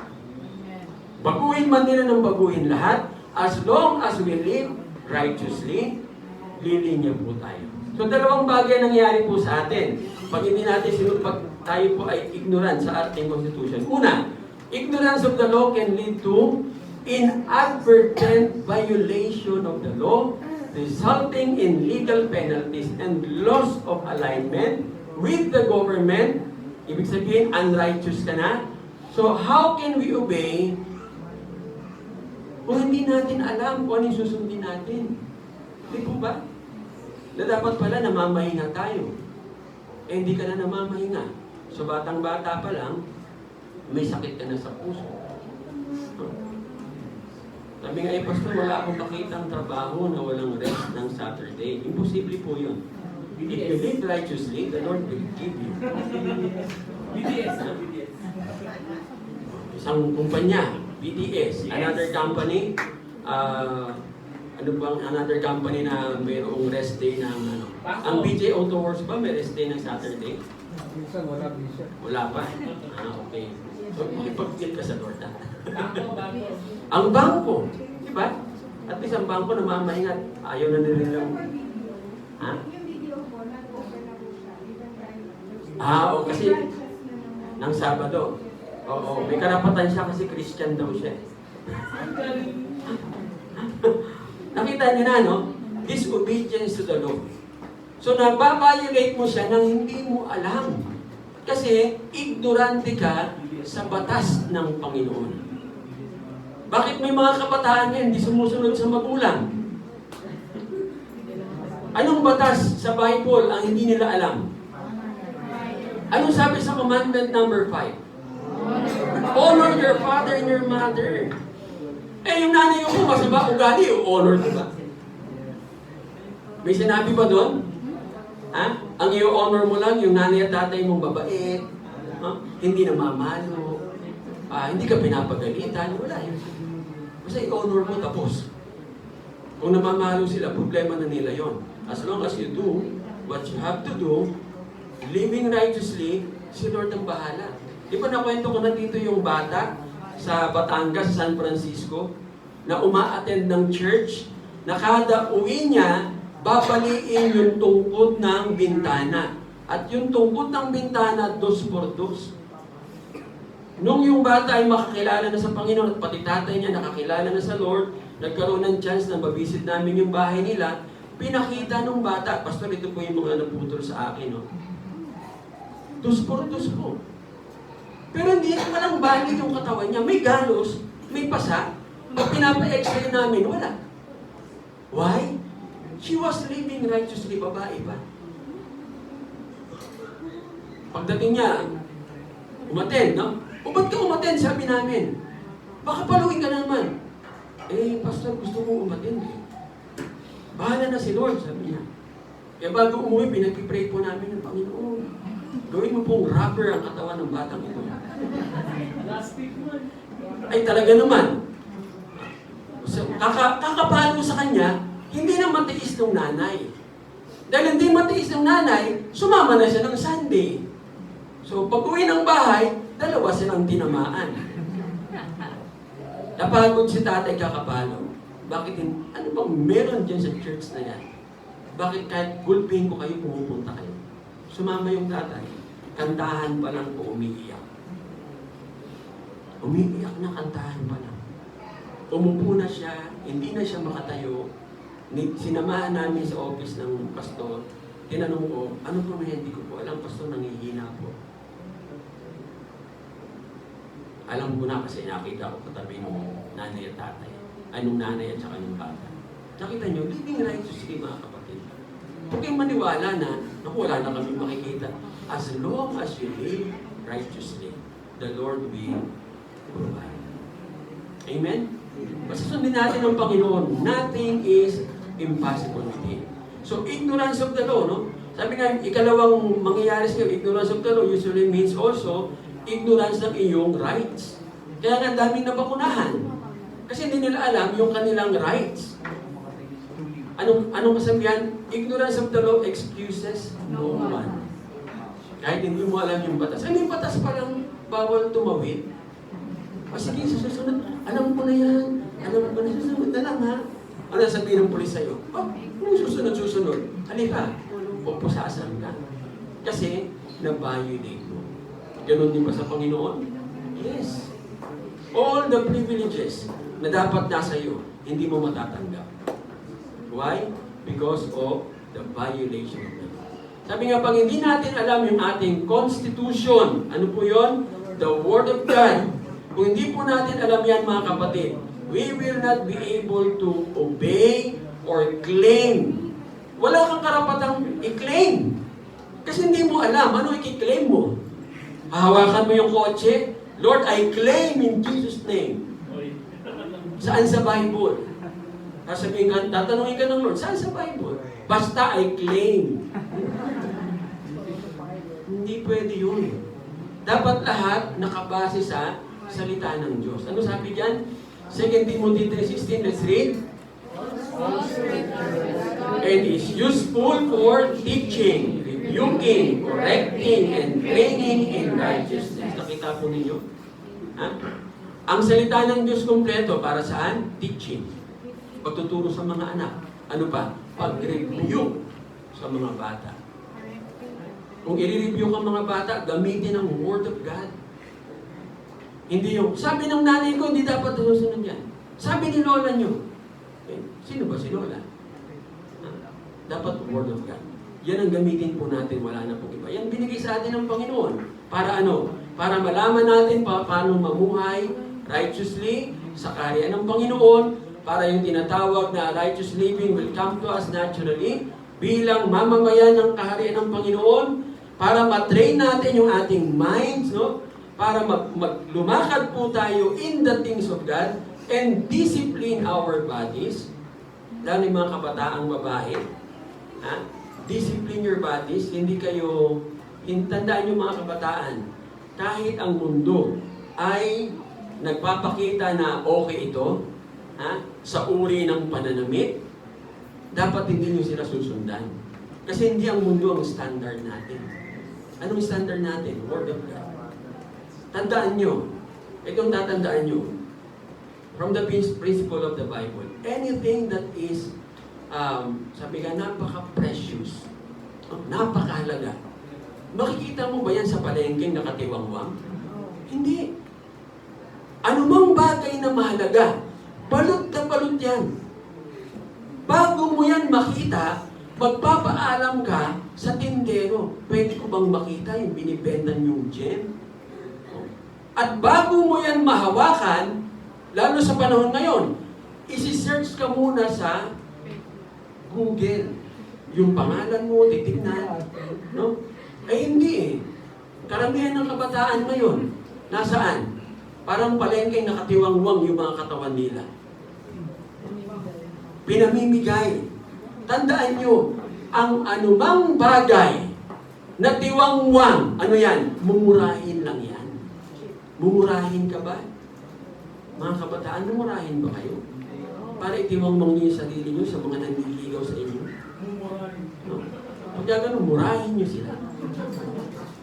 Baguhin man nila ng baguhin lahat, as long as we live righteously, lilinya po tayo. So dalawang bagay nangyari po sa atin. Pag hindi natin pag tayo po ay ignorant sa ating constitution. Una, ignorance of the law can lead to inadvertent violation of the law, resulting in legal penalties and loss of alignment with the government. Ibig sabihin, unrighteous ka na. So, how can we obey kung hindi natin alam kung ano yung susundin natin? Hindi po ba? Na dapat pala namamahinga tayo. Eh, hindi ka na namamahinga. So, batang-bata pa lang, may sakit ka na sa puso. Sabi nga, Pastor, wala akong makitang trabaho na walang rest ng Saturday. Imposible po yun. If you live righteously, the Lord will give you. BDS. Isang kumpanya, BDS. Another company, ano bang another company na mayroong rest day ng ano? Ang BJ Auto Works ba may rest day ng Saturday? Minsan wala bisa. Wala pa. Okay. So, makipag-deal ka sa Lord. Bangko. Ang bangko, di ba? At least ang bangko namamahingat. Ayaw na nila lang. Ha? Yung video ko, nag-open na po siya. Kasi ng Sabado. Oo, may karapatan siya kasi Christian daw siya. Nakita niyo na, no? Disobedience to the law. So, nababiolate mo siya nang hindi mo alam. Kasi, ignorante ka sa batas ng Panginoon. Bakit may mga kabataan ngayon hindi sumusunod sa magulang? Anong batas sa Bible ang hindi nila alam? Anong sabi sa commandment number 5? Honor your father and your mother. Eh, yung nanay mo, masama ugali, honor ko ba? May sinabi ba doon? Ha? Ang i-honor mo lang, yung nanay at tatay mong babait, hindi namamalo, hindi ka pinapagalitan, wala yun. Basta i-honor mo, tapos. Kung namamalo sila, problema na nila yon. As long as you do what you have to do, living righteously, si Lord ang bahala. Di ba nakwento ko na dito yung bata sa Batangas, San Francisco, na uma-attend ng church, na kada uwi niya, babaliin yung tungkod ng bintana. At yung tungkod ng bintana, 2x2. Nung yung bata ay makakilala na sa Panginoon, at pati tatay niya nakakilala na sa Lord, nagkaroon ng chance na mabisit namin yung bahay nila, pinakita nung bata, Pastor, ito po yung mga naputol sa akin, no? 2x2 po. Pero hindi, walang bali yung katawan niya. May galos, may pasa. Pag pinapa-x-ray namin, wala. Why? She was living righteously, babae pa. Pagdating niya, umattend, no? O ba't ka umattend? Sabi namin. Baka paluin ka naman. Eh, Pastor, gusto kong umattend eh. Bahala na si Lord, sabi niya. Kaya bago umuwi, pinag-pray po namin ng Panginoon. Gawin mo pong rubber ang katawan ng batang ito. Ay talaga naman. So, kakapalo sa kanya, hindi na matiis ng nanay. Dahil hindi matiis ng nanay, sumama na siya ng Sunday. So pag uwi ng bahay, dalawa silang tinamaan. Napagod si tatay kakapalo. Bakit ano bang meron dyan sa church na yan? Bakit kahit gulpihin ko kayo, pumupunta kayo? Sumama yung tatay. Kantahan pa lang po, umiiyak. Umiiyak na kantahan pa lang. Umupo na siya, hindi na siya makatayo. Sinamahan namin sa office ng pastor. Tinanong ko, ano po na hindi ko po alam, pastor, nangihina po. Alam ko na kasi nakita ko katabi ng nanay at tatay. Anong nanay at saka ng bata. Nakita nyo, living righteously mga kapatid. Huwag kayong maniwala na, naku, wala na kami makikita. As long as you live righteously, the Lord will provide. Amen? Basta sundin natin ang Panginoon. Nothing is impossible with Him. So, ignorance of the law, no? Sabi nga, ikalawang mangyayari sa iyo, ignorance of the law usually means also ignorance ng iyong rights. Kaya nga, daming nabakunahan. Kasi hindi nila alam yung kanilang rights. Anong kasabihan? Ignorance of the law excuses no one. Kahit hindi mo alam yung batas. Ano yung batas palang bawal tumawid? O sige, susunod. Alam ko na yan. Alam ko na, susunod na lang ha. Ano sabihin ng pulis sa'yo? Oh, susunod. Halika. Pupusasan ka. Kasi, na-violate mo. Ganon din ba sa Panginoon? Yes. All the privileges na dapat nasa iyo, hindi mo matatanggap. Why? Because of the violation of the law. Sabi nga, pag hindi natin alam yung ating constitution, ano po yon? The Word of God. Kung hindi po natin alam yan, mga kapatid, we will not be able to obey or claim. Wala kang karapatang i-claim. Kasi hindi mo alam, ano i-claim mo? Hahawakan mo yung kotse, Lord, I claim in Jesus' name. Saan sa Bible? Sasabihin ka, tatanungin ka ng Lord, saan sa Bible? Basta I claim. Hindi pwede yun. Dapat lahat nakabase sa salita ng Diyos. Ano sabi diyan? 2 Timothy 3:16, let's read. And is useful for teaching, rebuking, correcting, and training in righteousness. Nakita po ninyo? Ha? Ang salita ng Diyos kompleto para saan? Teaching. Pagtuturo sa mga anak. Ano pa? Pag-rebuke sa mga bata. Kung i-review ka mga bata, gamitin ang Word of God. Hindi yung, sabi ng nanay ko, hindi dapat susunod yan. Sabi ni Lola nyo. Eh, sino ba si Lola? Dapat Word of God. Yan ang gamitin po natin, wala na pong iba. Yan binigay sa atin ng Panginoon. Para ano? Para malaman natin paano mamuhay righteously sa kaharian ng Panginoon, para yung tinatawag na righteous living will come to us naturally bilang mamamayan ng kaharian ng Panginoon, para matrain natin yung ating minds, no? Para lumakad po tayo in the things of God and discipline our bodies. Lalo yung mga kabataang babae, ha? Discipline your bodies, hindi kayo, tandaan yung mga kabataan, kahit ang mundo ay nagpapakita na okay ito, ha? Sa uri ng pananamit, dapat hindi nyo sila susundan. Kasi hindi ang mundo ang standard natin. Anong standard natin? Word of God. Tandaan nyo, itong tatandaan nyo, from the principle of the Bible, anything that is, sabi ka, napaka-precious, napakahalaga. Makikita mo ba yan sa palengkeng nakatiwangwang? Hindi. Anumang bagay na mahalaga, balot na balot yan. Bago mo yan makita, magpapaalam ka sa tindero. Pwede ko bang makita yung binibenta niyong gem? At bago mo yan mahawakan, lalo sa panahon ngayon, isi-search ka muna sa Google. Yung pangalan mo, titignan. No? Eh hindi eh. Karamihan ng kabataan ngayon, nasaan? Parang palengkeng nakatiwangwang yung mga katawan nila. Pinamimigay. Tandaan nyo, ang anumang bagay na tiwangwang, ano yan? Mumurahin lang yan. Mumurahin ka ba? Mga kabataan, mumurahin ba kayo? Para itiwangwang niyo yung sarili niyo sa mga nanliligaw sa inyo? No? Pag gano'n, murahin niyo sila.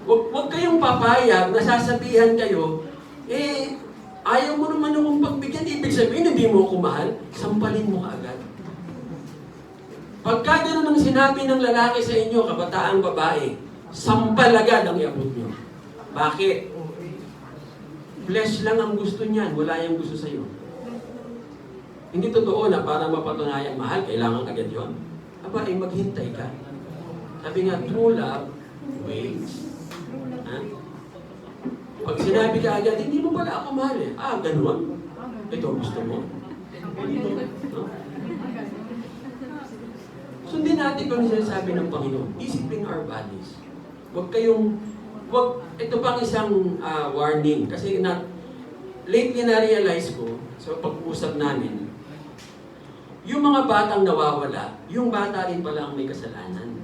Huwag kayong papayag, nasasabihan kayo, eh, ayaw mo naman akong pagbigyan, ibig sabihin, hindi mo ako mahal, sampalin mo ka agad. Pagka gano'n ang sinabi ng lalaki sa inyo, kabataang babae, sampal agad ang iabot nyo. Bakit? Flesh lang ang gusto niyan, wala yung gusto sa iyo. Hindi totoo na para mapatunayan mahal, kailangan agad yon. Aba, eh, maghintay ka. Sabi nga, true love waits. Ha? Pag sinabi ka agad, hindi mo pala ako mahal eh. Ah, ganun? Ito gusto mo? No? Sundin natin kung sinasabi ng Panginoon. Discipline our bodies. Huwag kayong, ito pang isang warning. Kasi lately na-realize ko, sa pag-usap namin, yung mga batang nawawala, yung bata rin pala ang may kasalanan.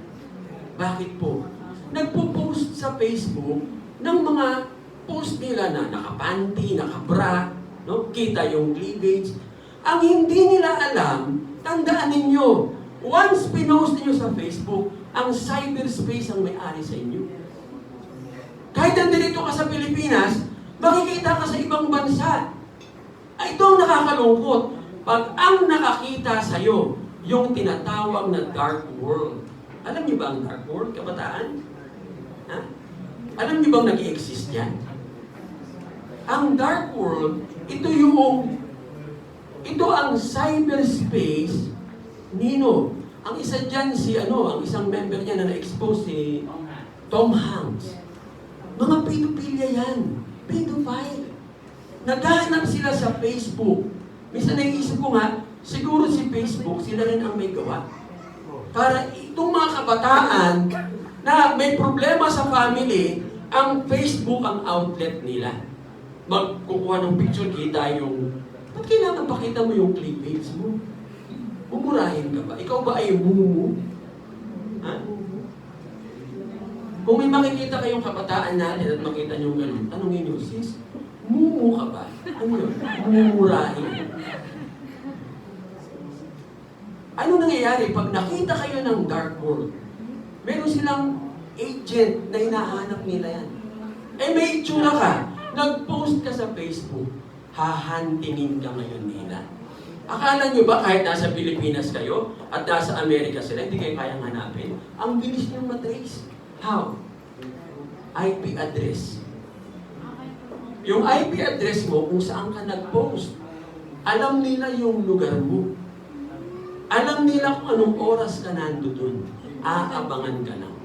Bakit po? Nagpo-post sa Facebook ng mga post nila na nakapanty, nakabra, no? Kita yung cleavage. Ang hindi nila alam, tandaan ninyo, once pinost niyo sa Facebook, ang cyberspace ang may-ari sa inyo. Kahit nandito ka sa Pilipinas, makikita ka sa ibang bansa. Ito ang nakakalungkot. Pag ang nakakita sa'yo, yung tinatawag na dark world. Alam niyo ba ang dark world, kabataan? Ha? Alam niyo bang nag-i-exist yan? Ang dark world, ito ang cyberspace nino. Ang isa dyan ang isang member niya na na-expose si Tom Hanks. Mga pedophilia yan. Pedophile. Naghahanap sila sa Facebook. Minsan naiisip ko nga, siguro si Facebook, sila rin ang may gawa. Para itong mga kabataan na may problema sa family, ang Facebook ang outlet nila. Magkukuha ng picture, kita yung, ba't kailangan pakita mo yung cleavage mo? Umurahin ka ba? Ikaw ba ay mumu? Ha? Kung may makikita kayong kabataan natin at makita nyo gano'n, tanongin nyo, sis, mumu ka ba? Ano yun? Mumurahin. Ano nangyayari pag nakita kayo ng dark world? Meron silang agent na hinahanap nila yan. Eh may itsura ka, nag-post ka sa Facebook, hahantingin ka ngayon nila. Akala nyo ba kahit nasa Pilipinas kayo at nasa Amerika sila, hindi kayo kayang hanapin? Ang bilis niyang matrace. How? IP address. Yung IP address mo, kung saan ka nag-post, alam nila yung lugar mo. Alam nila kung anong oras ka nandoon. Aabangan ka lang.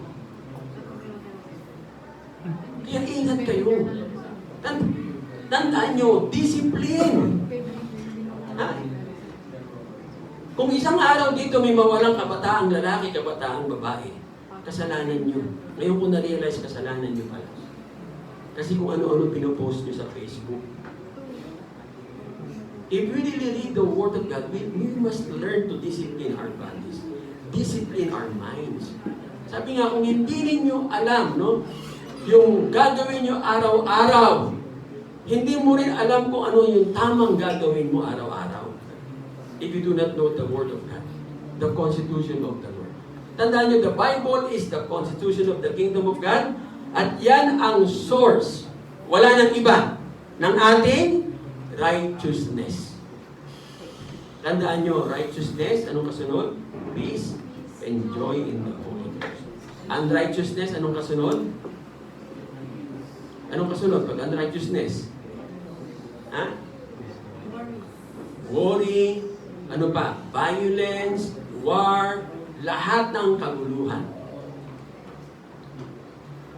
Kaya ingat kayo. Tandaan nyo, discipline. Ha? Kung isang araw dito may mawalang kabataang lalaki, kabataang babae, kasalanan nyo. Ngayon ko na-realize kasalanan nyo pala. Kasi kung ano-ano pinopost nyo sa Facebook. If we really read the Word of God, we must learn to discipline our bodies. Discipline our minds. Sabi nga, kung hindi ninyo alam, no, yung gagawin nyo araw-araw, hindi mo rin alam kung ano yung tamang gagawin mo araw-araw. If you do not know the Word of God, the Constitution of the Lord. Tandaan nyo, the Bible is the Constitution of the Kingdom of God, at yan ang source, wala nang iba, ng ating righteousness. Tandaan nyo, righteousness, anong kasunod? Peace and joy in the Holy Ghost. Unrighteousness, anong kasunod? Anong kasunod pag unrighteousness? Ha? Worry, ano pa? Violence, war, lahat ng kaguluhan.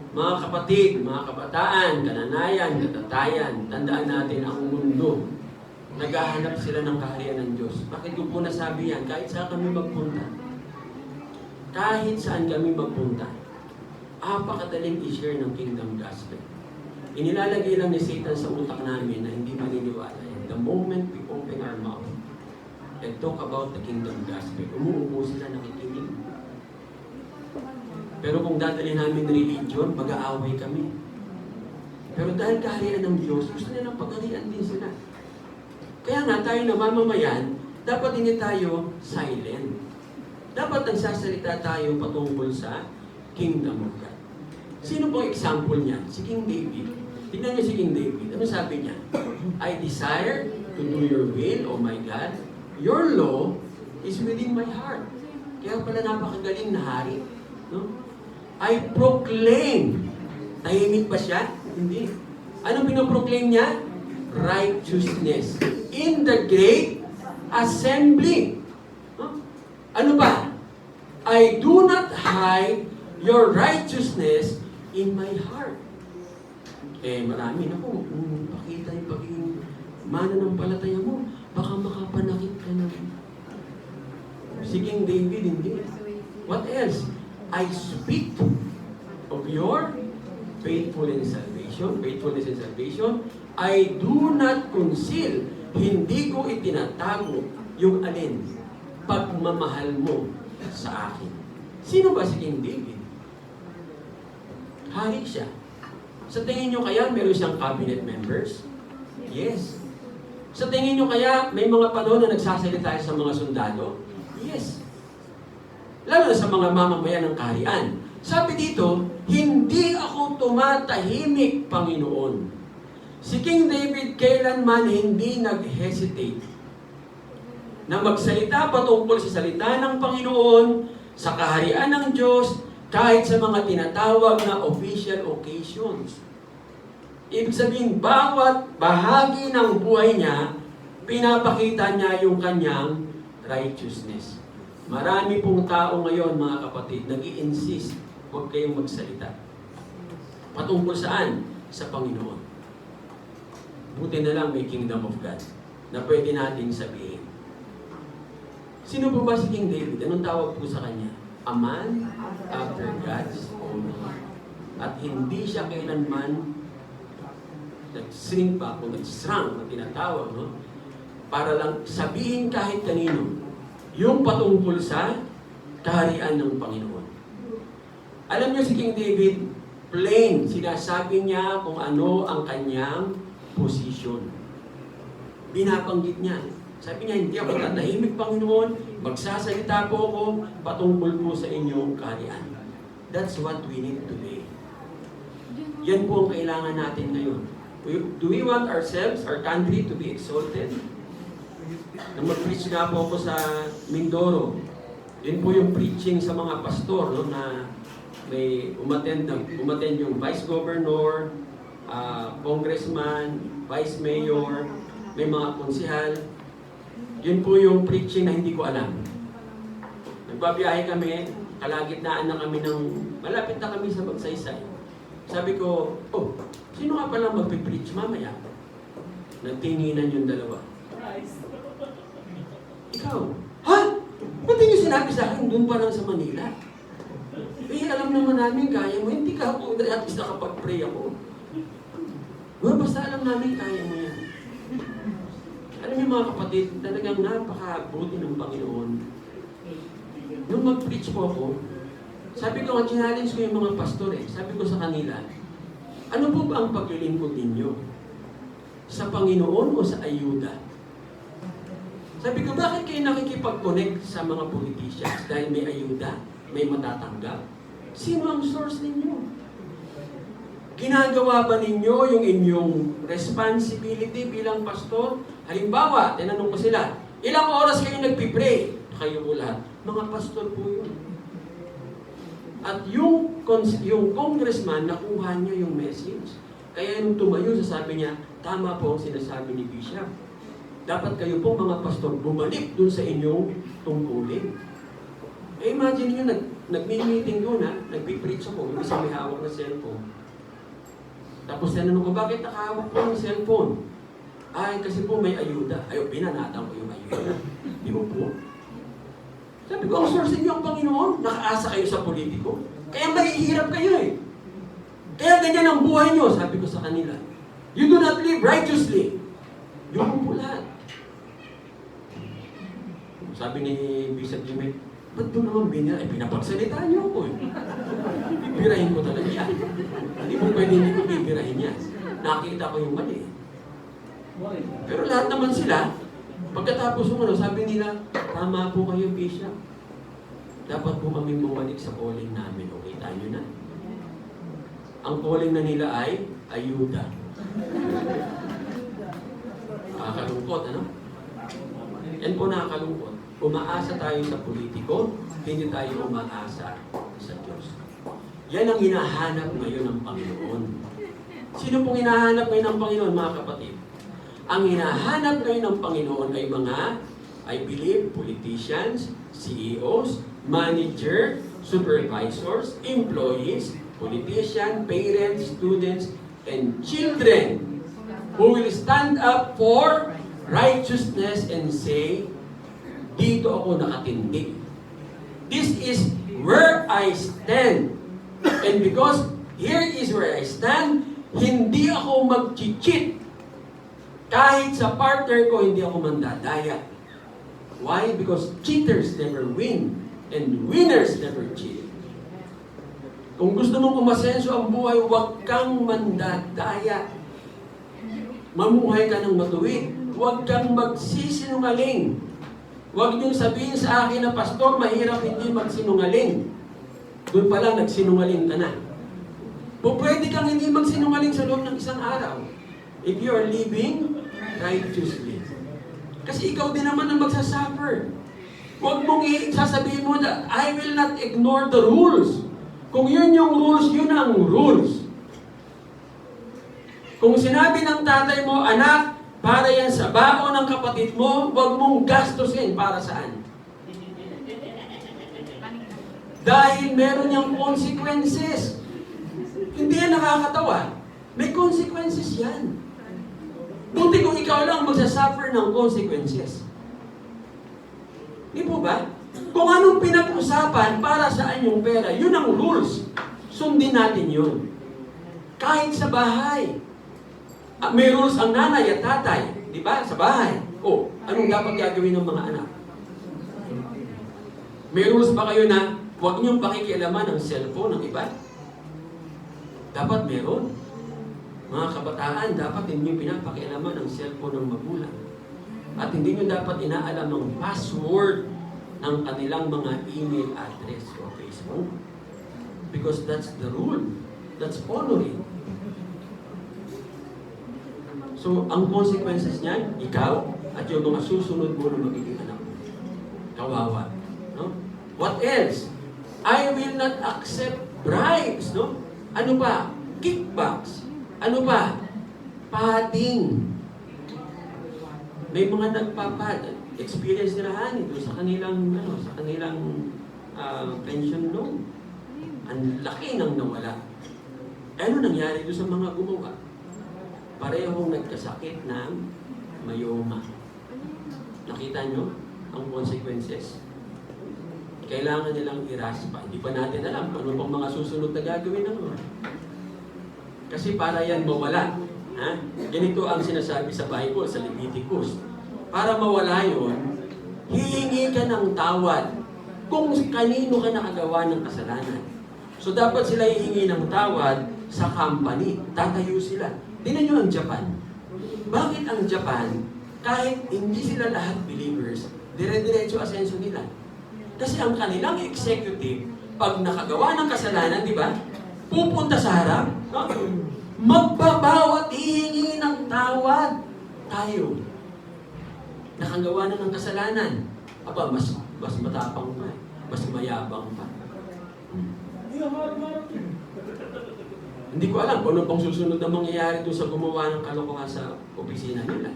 Mga kapatid, mga kabataan, kananayan, katatayan, tandaan natin ang mundo. Naghahanap sila ng kaharian ng Diyos. Bakit ko po nasabi yan? Kahit saan kami magpunta. Kahit saan kami magpunta. Apakadaling i-share ng Kingdom Gospel. Inilalagay lang ni Satan sa utak namin na hindi maniniwala. And the moment we open our mouth and talk about the Kingdom Gospel, umuupo sila nakikinig. Pero kung dadalhin namin religion, mag-aaway kami. Pero dahil kaharian ng Diyos, gusto nilang pagharian din sila. Kaya nga tayo na mamamayan, dapat hindi tayo silent. Dapat nagsasalita tayo patungkol sa Kingdom of God. Sino pong example niya? Si King David. Tignan niyo si King David. Ano sabi niya? I desire to do your will, O my God. Your law is within my heart. Kaya pala napakagaling na hari. No? I proclaim. Tahimik ba siya? Hindi. Anong pinoproclaim niya? Righteousness. In the great assembly. Huh? Ano ba? I do not hide your righteousness in my heart. Marami na po. Pakita yung pagiging mananampalataya mo. Baka makapanakit ka na. Si King David, hindi. What else? I speak of your faithfulness and salvation. I do not conceal. Hindi ko itinatago yung alin. Pagmamahal mo sa akin. Sino ba si King David? Hari siya. Sa tingin nyo kaya meron siyang cabinet members? Yes. Sa tingin nyo kaya may mga panahon na nagsasalita sa mga sundalo? Yes. Lalo na sa mga mamamayan ng kaharian. Sabi dito, hindi ako tumatahimik, Panginoon. Si King David kailanman hindi nag-hesitate na magsalita patungkol sa salita ng Panginoon, sa kaharian ng Diyos, kahit sa mga tinatawag na official occasions. Ibig sabihin, bawat bahagi ng buhay niya, pinapakita niya yung kanyang righteousness. Marami pong tao ngayon, mga kapatid, nag-i-insist, huwag kayong magsalita. Patungkol saan? Sa Panginoon. Buti na lang may Kingdom of God na pwede nating sabihin. Sino po ba si King David? Anong tawag po sa kanya? A man after God's own heart. At hindi siya kailanman nag-shrink back o nag-shrunk na tinatawag, no? Para lang sabihin kahit kanino yung patungkol sa kaharian ng Panginoon. Alam niyo si King David, plain, sinasabi niya kung ano ang kanyang position. Binabanggit niya. Sabi niya, hindi ako tatahimik, Panginoon, magsasalita po ako patungkol po sa inyong kaharian. That's what we need today. Yan po ang kailangan natin ngayon. Do we want ourselves, our country, to be exalted? Nang mag-preach nga po ako sa Mindoro, yun po yung preaching sa mga pastor, no, na may umattend yung vice governor, congressman, vice mayor, may mga konsihal. Yun po yung preaching na hindi ko alam. Nagbabiyahe kami, kalagitnaan na kami malapit na kami sa Magsaysay. Sabi ko, oh, sino nga pala magpipreach mamaya? Nagtinginan yung dalawa. Ikaw, ha? Ba't hindi sinabi sa akin doon pa lang sa Manila? Eh, alam naman namin, kaya mo. Hindi ka ako, at least nakapag-pray ako. Well, basta alam namin, kaya mo yan. Alam niyo mga kapatid, talagang napakabuti ng Panginoon. Nung mag-preach po ako, sabi ko, challenge ko yung mga pastor eh. Sabi ko sa kanila, ano po ba ang paglilingkod ninyo? Sa Panginoon o sa ayuda? Sabi ko, bakit kayo nakikipag-connect sa mga politicians? Dahil may ayuda, may matatanggap? Sino ang source ninyo? Ginagawa ba ninyo yung inyong responsibility bilang pastor? Halimbawa, tinanong ko sila, ilang oras kayo nagpipray? Kayo po lahat. Mga pastor po yun. At yung congressman, nakuha niya yung message. Kaya nung tumayo, sasabi niya, tama po ang sinasabi ni Bishop. Dapat kayo po mga pastor, bumalik dun sa inyong tungkulin. Eh imagine nyo, nag-meeting doon ha, nagpipreach ako, yung isang may hawak na cellphone. Tapos tinanong ko, bakit nakahawak po ng cellphone? Ay, kasi po may ayuda. Ayaw, binanatan ko yung ayuda. Di mo po? Sabi ko, ang source niyo ang Panginoon, nakaasa kayo sa politiko. Kaya mahihirap kayo eh. Kaya ganyan ang buhay niyo, sabi ko sa kanila. You do not live righteously. Yung po lahat. Sabi ni Bishop Jimmy, ba't doon naman binira? Eh, pinapagsalita niyo ako eh. Bibirahin ko talaga yan. Hindi mo pwede hindi ko bibirahin yan. Nakita ko yung mali. Pero lahat naman sila, pagkatapos ng sabi nila, tama po kayo, Bishop. Dapat po kami bumalik sa calling namin. Okay, tayo na. Ang calling na nila ay ayuda. Nakakalungkot, ano? Yan po nakakalungkot. Umaasa tayo sa politiko, hindi tayo umaasa sa Diyos. Yan ang hinahanap ngayon ng Panginoon. Sino pong hinahanap ngayon ng Panginoon, mga kapatid? Ang hinahanap ngayon ng Panginoon ay I believe, politicians, CEOs, manager, supervisors, employees, politicians, parents, students, and children who will stand up for righteousness and say, dito ako nakatindig. This is where I stand. And because here is where I stand, hindi ako mag-cheat. Kahit sa partner ko, hindi ako mandadaya. Why? Because cheaters never win. And winners never cheat. Kung gusto mong umasenso ang buhay, huwag kang mandadaya. Mamuhay ka ng matuwid. Huwag kang magsisinungaling. Huwag niyong sabihin sa akin na, Pastor, mahirap hindi magsinungaling. Doon pa lang, nagsinungaling ka na. Pwede kang hindi magsinungaling sa loob ng isang araw. If you are living righteously. Kasi ikaw din naman ang magsasuffer. Huwag mong sasabihin mo na, I will not ignore the rules. Kung yun yung rules, yun ang rules. Kung sinabi ng tatay mo, anak, para yan sa baon ng kapatid mo, huwag mong gastusin para saan. Dahil meron niyang consequences. Hindi yan nakakatawa. May consequences yan. Buti kung ikaw lang magsasuffer ng consequences. Di po ba? Kung anong pinag-usapan para saan yung pera, yun ang rules. Sundin natin yun. Kahit sa bahay. May rules ang nanay at tatay. Di ba? Sa bahay. O, anong dapat gagawin ng mga anak? May rules ba kayo na huwag niyong pakikialaman ang cellphone ng iba? Dapat meron. Mga kabataan, dapat hindi niyo pinapakialaman ang cellphone ng magulang. At hindi niyo dapat inaalam ang password ng kanilang mga email address o Facebook. Because that's the rule. That's honoring. So, ang consequences niyan, ikaw at yung mga susunod mo na magiging anak mo. Kawawa. No? What else? I will not accept Bribes, no? Ano pa? Kickbacks. Ano pa? Padding. May mga nagpapad. Experience nila Hani doon sa kanilang, pension loan. Ang laki nang nawala. Ano nangyari doon sa mga gumawa? Parehong nagkasakit ng myoma. Nakita nyo ang consequences? Kailangan nilang iraspa. Hindi pa natin alam kung ano pang mga susunod na gagawin ng Lord. Kasi para yan mawala. Ha? Ganito ang sinasabi sa Bible, sa Leviticus. Para mawala yun, hihingi ka ng tawad kung kanino ka nakagawa ng kasalanan. So dapat sila hihingi ng tawad sa company. Tatayo sila. Tingnan nyo ang Japan. Bakit ang Japan, kahit hindi sila lahat believers, dire-diretso asenso nila? Kasi ang kanilang executive, pag nakagawa ng kasalanan, di ba? Pupunta sa harap, no? Magbabawat hihingi ng tawad. Tayo, nakagawa na ng kasalanan. Aba, mas matapang pa. Mas mayabang pa. Hindi ko alam kung ano pang susunod na mangyayari doon sa gumawa ng kalokohan sa opisina nila.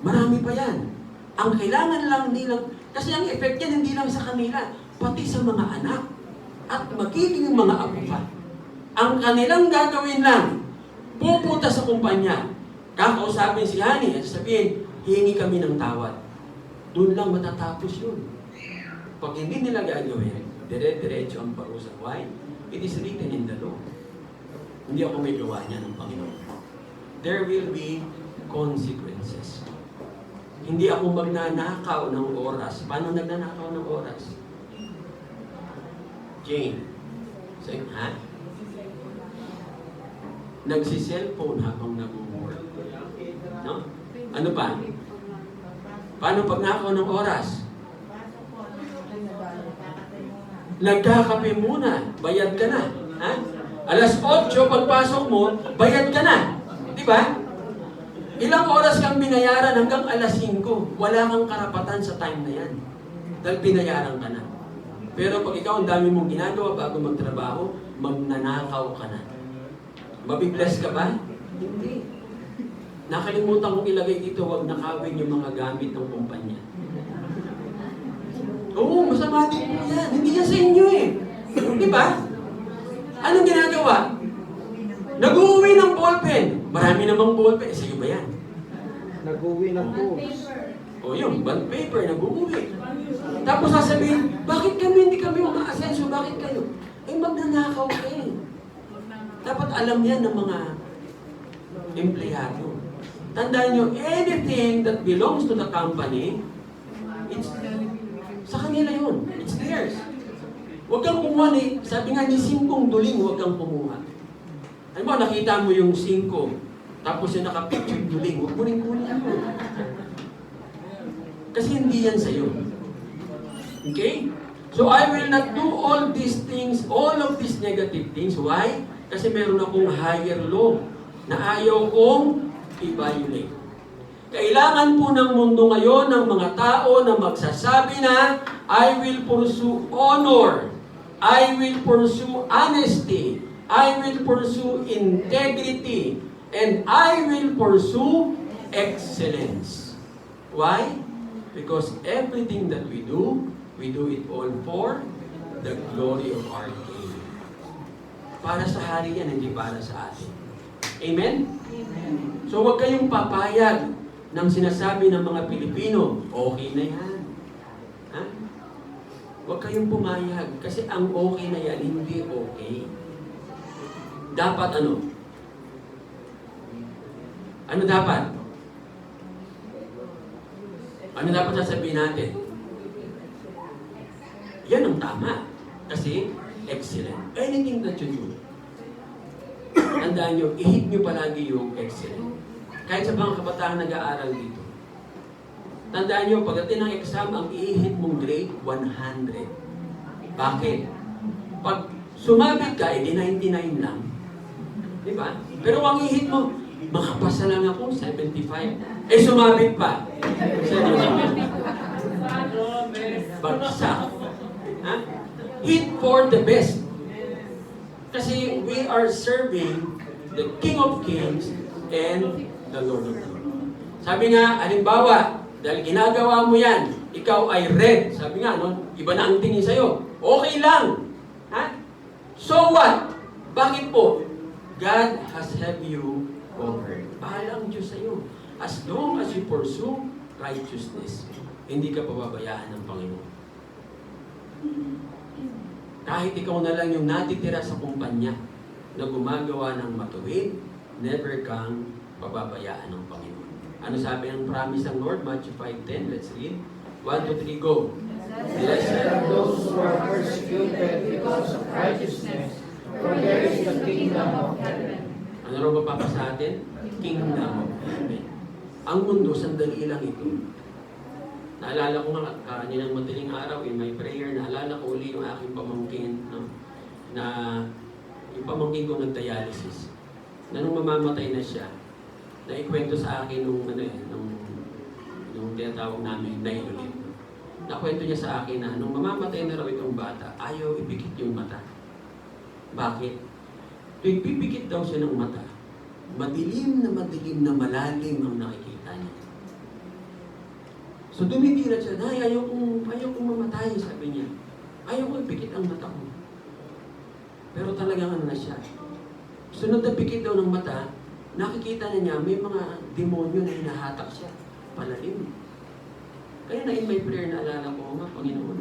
Marami pa yan. Ang kailangan lang nilang, kasi ang effect yan hindi lang sa kanila, pati sa mga anak at magiging mga apo pa. Ang kanilang gagawin lang, pupunta sa kumpanya, kakausapin si Hani at sabihin, hihingi kami ng tawad. Doon lang matatapos yun. Pag hindi nila gagawin, dire-diretso ang parusa. Why? It is written in the law. Hindi ako may gawa niya ng Panginoon. There will be consequences. Hindi ako magnanakaw ng oras. Paano nagnanakaw ng oras? Jane. Say, ha? Nagsi-cellphone habang nag-work. No? Ano pa? Paano pagnakaw ng oras? Nagkakape muna. Bayad ka na. Ha? Alas 8, pagpasok mo, bayad ka na. Di ba? Ilang oras kang binayaran hanggang alas 5. Wala kang karapatan sa time na yan. Dahil binayaran ka na. Pero pag ikaw ang dami mong ginagawa bago magtrabaho, magnanakaw ka na. Mabibless ka ba? Hindi. Nakalimutan kong ilagay dito, huwag nakawin yung mga gamit ng kumpanya. Oo, masama din po yan. Hindi yan sa inyo eh. Di ba? Anong ginagawa? Nag-uwi ng ballpen. Marami namang ballpen. Sa'yo ba yan? Nag-uwi ng tools. O yung bond paper, nag-uwi. Tapos sasabihin, bakit hindi kami umaasenso? Bakit kayo? Eh, magnanakaw kayo. Dapat alam yan ng mga empleyado. Tandaan nyo, anything that belongs to the company, it's sa kanila yun. It's theirs. Huwag kang kumuha ni, sabi nga ni 5 duling, huwag kang kumuha. Ano ba, nakita mo yung 5, tapos yung nakapicture duling, huwag mo rin kunin mo. Kasi hindi yan sa'yo. Okay? So I will not do all these things, all of these negative things. Why? Kasi meron akong higher law na ayaw kong i-violate. Kailangan po ng mundo ngayon ng mga tao na magsasabi na, I will pursue honor. I will pursue honesty. I will pursue integrity. And I will pursue excellence. Why? Because everything that we do it all for the glory of our King. Para sa hari yan, hindi para sa atin. Amen? Amen. So huwag kayong papayag ng sinasabi ng mga Pilipino, okay na yan. Ha? Huwag kayong pumayag kasi ang okay na yan, hindi okay. Dapat ano? Ano dapat? Ano dapat sasabihin natin? Yan ang tama. Kasi excellent. Anything that you do. Tandaan nyo, i-hit nyo palagi yung excellent. Kahit sa mga kabataan nag-aaral dito. Tandaan nyo, pagdating ng exam, ang i-hit mong grade, 100. Bakit? Pag sumabit ka, edi 99 lang. Diba? Pero ang i-hit mo, makapasa lang ako, 75. Eh, sumabit pa. Bagsak. Ha? Hit for the best. Kasi we are serving the King of Kings and the Lord of Lords. Sabi nga, halimbawa, dahil ginagawa mo yan, ikaw ay red. Sabi nga, no, iba na ang tingin sa'yo. Okay lang. Ha? So what? Bakit po? God has helped you covered. Bahala ang Diyos sa'yo. As long as you pursue righteousness, hindi ka pababayaan ng Panginoon. Kahit ikaw na lang yung natitira sa kumpanya na gumagawa ng matuwid, never kang pababayaan ng Panginoon. Ano sabi ng promise ng Lord? Matthew 5:10. Let's read. 1, 2, 3, go. Blessed are those who are persecuted because of righteousness, for there is the kingdom of heaven. Ano raw ba sa atin? Kingdom of heaven. Ang mundo, sandali lang ito. Naalala ko nga kaninang madaling araw in my prayer, naalala ko uli yung aking pamangkin, no? Na yung pamangkin ko nag-dialysis. Na nung mamamatay na siya, naikwento sa akin nung tinatawag namin, naiulit. Nakwento niya sa akin na nung mamamatay na raw itong bata, ayaw ipikit yung mata. Bakit? Tuwing pipikit daw siya ng mata, madilim na malalim ang nakikita niya. So dumidira siya, Nay, ayaw kong mamatay, sabi niya. Ayaw ko ipikit ang mata ko. Pero talagang ano na siya. Sunod na pikit daw ng mata, nakikita na niya may mga demonyo na hinahatak siya. Palalim. Kaya na in my prayer, naalala ko, Panginoon,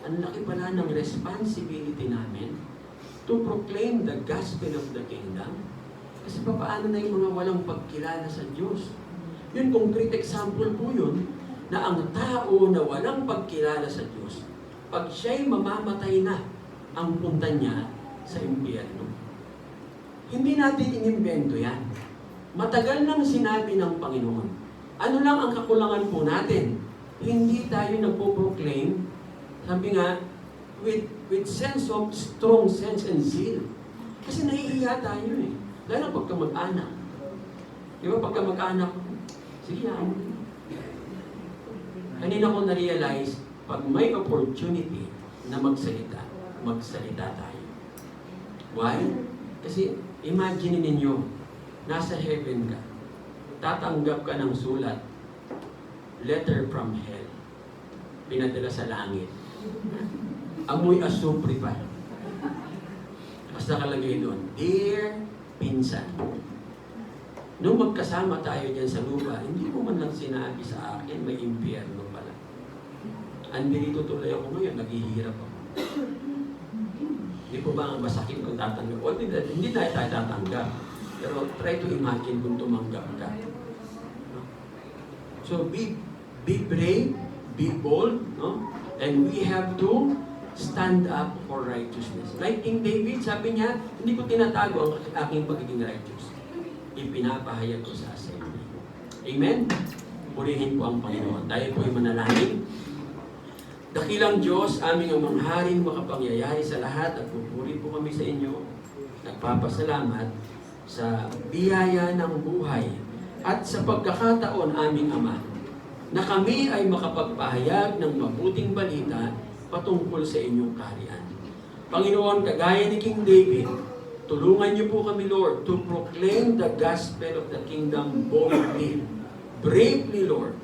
ang laki pala ng responsibility namin to proclaim the gospel of the kingdom. Kasi paano na yung mga walang pagkilala sa Diyos? Yun, concrete example po yun, na ang tao na walang pagkilala sa Diyos, pag siya'y mamamatay na, ang punta niya sa impyerno. Hindi natin inimbento yan. Matagal nang sinabi ng Panginoon. Ano lang ang kakulangan po natin? Hindi tayo nagpo-proclaim, sabi nga, with sense of strong sense and zeal. Kasi naiiya tayo eh. Lalo pagka mag-anak. Di ba pagka mag-anak, sige yan. Kanina ko na-realize, pag may opportunity na magsalita tayo. Why? Kasi imagine ninyo, nasa heaven ka, tatanggap ka ng sulat, letter from hell, pinadala sa langit. Amoy asupri pa. Basta kalagay doon, Dear Pinsan, nung magkasama tayo dyan sa lupa, hindi mo man lang sinabi sa akin, may impyerno pala. Andito tuloy ako ngayon, naghihirap ako. Hindi po ba ang masakit kung tatanggap? O, hindi tayo tatanggap. Pero try to imagine kung tumanggap ka. So be brave, be bold, no? And we have to stand up for righteousness. Like King David, sabi niya, hindi ko tinatago ang aking pagiging righteous. Ipinapahayag ko sa assembly. Amen? Purihin po ang Panginoon. Dahil po ay manalangin. Dakilang Diyos, aming ang mangharing makapangyayari sa lahat at pupuri po kami sa inyo. Nagpapasalamat sa biyaya ng buhay at sa pagkakataon aming Ama na kami ay makapagpahayag ng mabuting balita patungkol sa inyong kaharian. Panginoon, kagaya ni King David, tulungan niyo po kami, Lord, to proclaim the gospel of the kingdom boldly, bravely, Lord.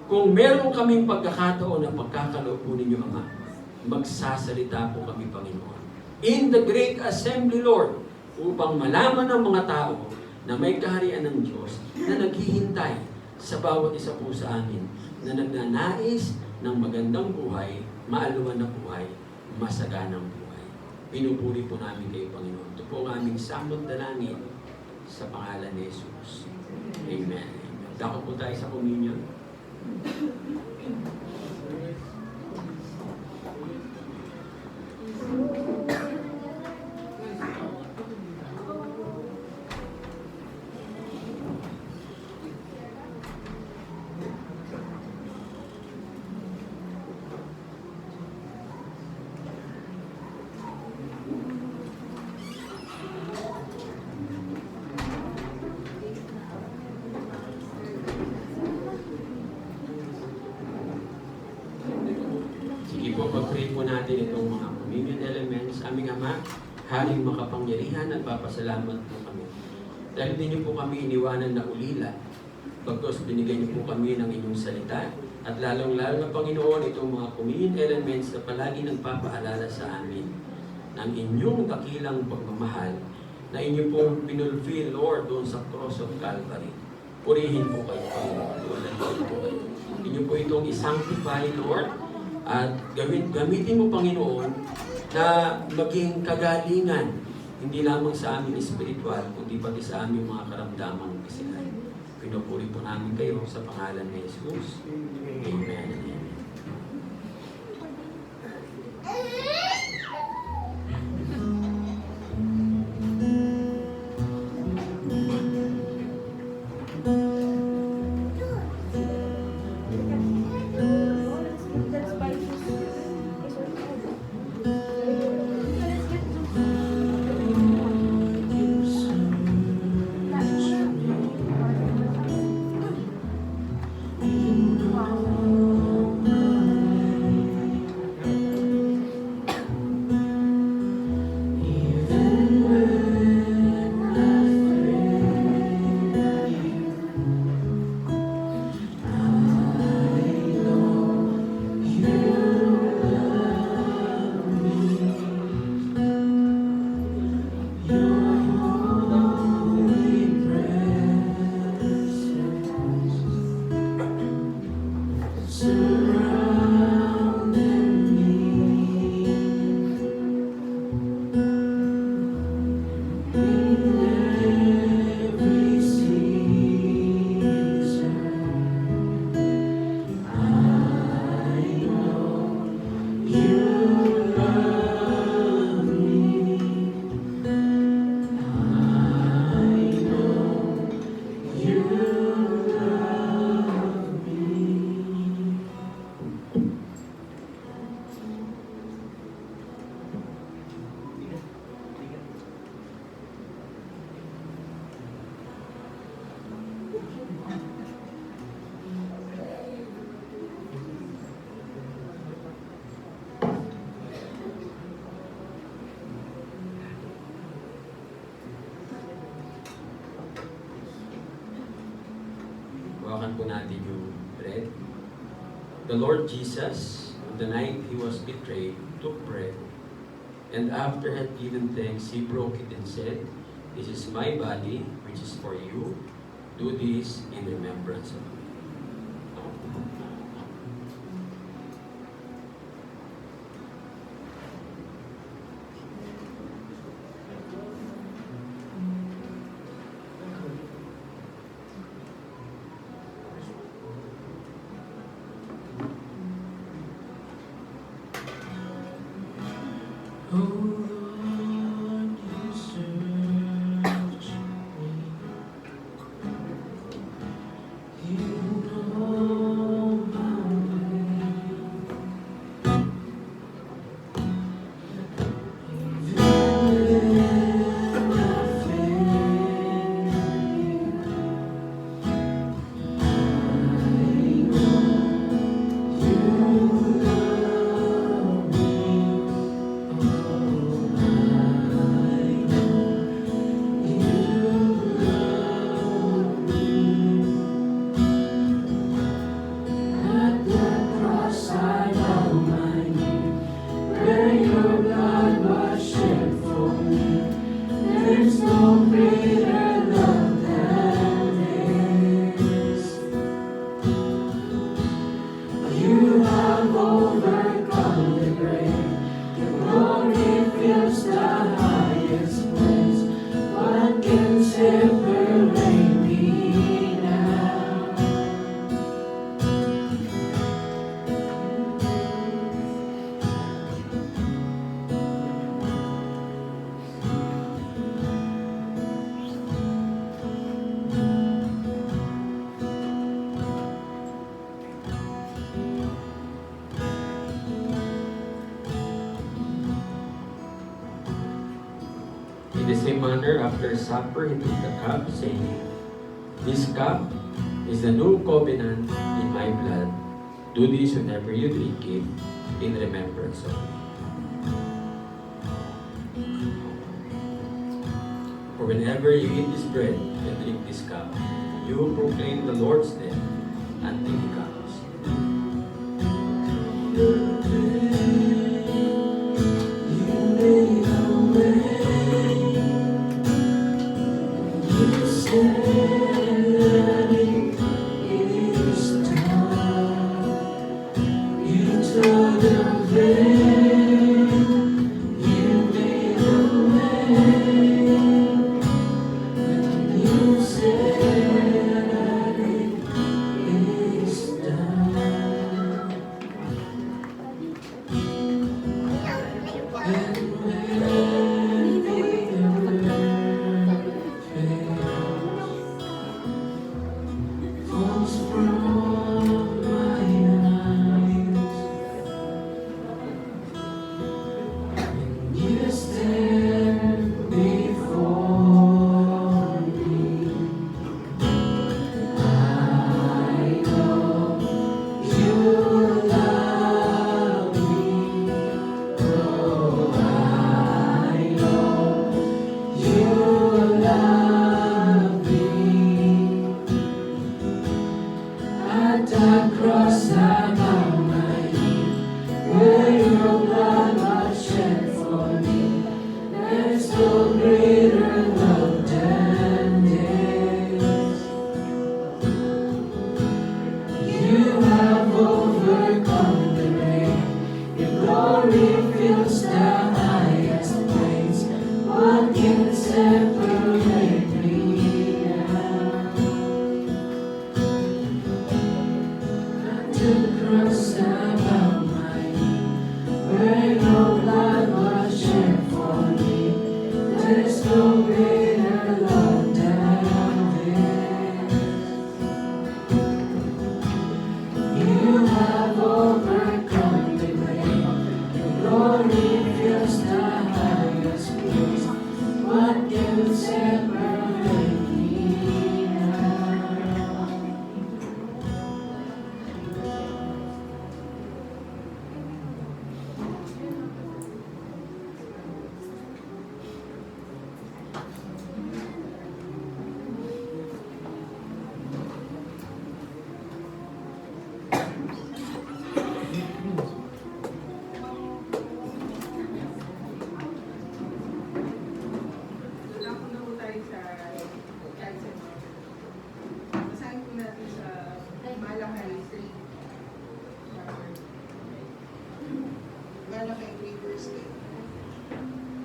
Kung meron kaming pagkakataon na pagkakaloob po ninyo, Ama, magsasalita po kami, Panginoon. In the great assembly, Lord, upang malaman ng mga tao na may kaharian ng Diyos na naghihintay sa bawat isa po sa amin na nagnanais ng magandang buhay, maaluan na buhay, masaganang buhay. Pinupuri po namin kayo, Panginoon. Ito po ang aming samot dalangin sa pangalan ni Jesus. Amen. Dako po tayo sa communion. Sige po, pag-pray po natin itong mga communion elements. Aming Ama, Haring makapangyarihan, nagpapasalamat po kami. Dahil hindi niyo po kami iniwanan na ulila, bagkus binigay niyo po kami ng inyong salita, at lalong-lalo na Panginoon, itong mga communion elements na palagi nagpapaalala sa amin ng inyong dakilang pagmamahal na inyo pong pinulfill, Lord, doon sa cross of Calvary. Purihin po kayo, Panginoon. Tuwalhan po kayo. Inyo po itong isanctify, Lord, at gamitin mo, Panginoon, na maging kagalingan, hindi lamang sa aming espiritual, kundi pati sa aming mga karamdamang kasilan. Pinupuri po namin kayo sa pangalan ni Jesus. Amen. Amen. Hawakan po natin yung bread. The Lord Jesus, on the night He was betrayed, took bread, and after had given thanks, He broke it and said, "This is my body, which is for you. Do this in remembrance of me." Oh Lord, you search me. You know my way. Even when I fail, I know you love me. There's no greater love than this. You have overcome the grave. Your glory fills the highest place. What can separate me now? In the same manner, after supper, He took the cup, saying, "This cup is the new covenant in my blood. Do this whenever you drink it in remembrance of me." whenever you eat this bread and drink this cup, you will proclaim the Lord's death until He comes.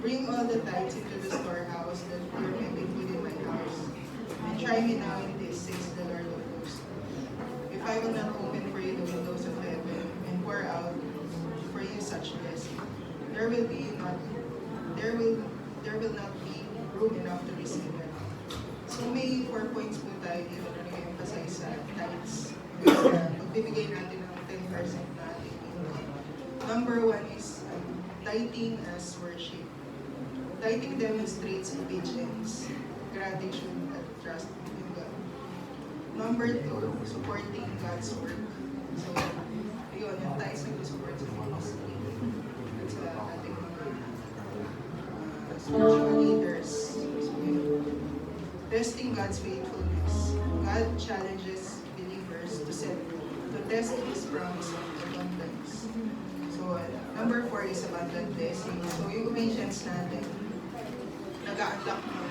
Bring all the tithes into the storehouse, that there may be food in my house. And try me now in this, says the Lord of hosts. If I will not open for you the windows of heaven and pour out for you such blessing, there will not be room enough to receive it. So may 4 points po tayo dito na nag-emphasize sa tithes. Magbibigay natin ng 10% na ating income. Number 1 is tithing as worship. Tithing demonstrates obedience, gratitude, and trust in God. Number 2, supporting God's work. So, yun, yung tithes nag-support sa ministry. At sa ating mga spiritual leaders. So, yun. Testing God's faithfulness. God challenges believers to test His promise of abundance. So, number 4 is abundant blessing. So, yung obedience natin, nag-a-unlock ng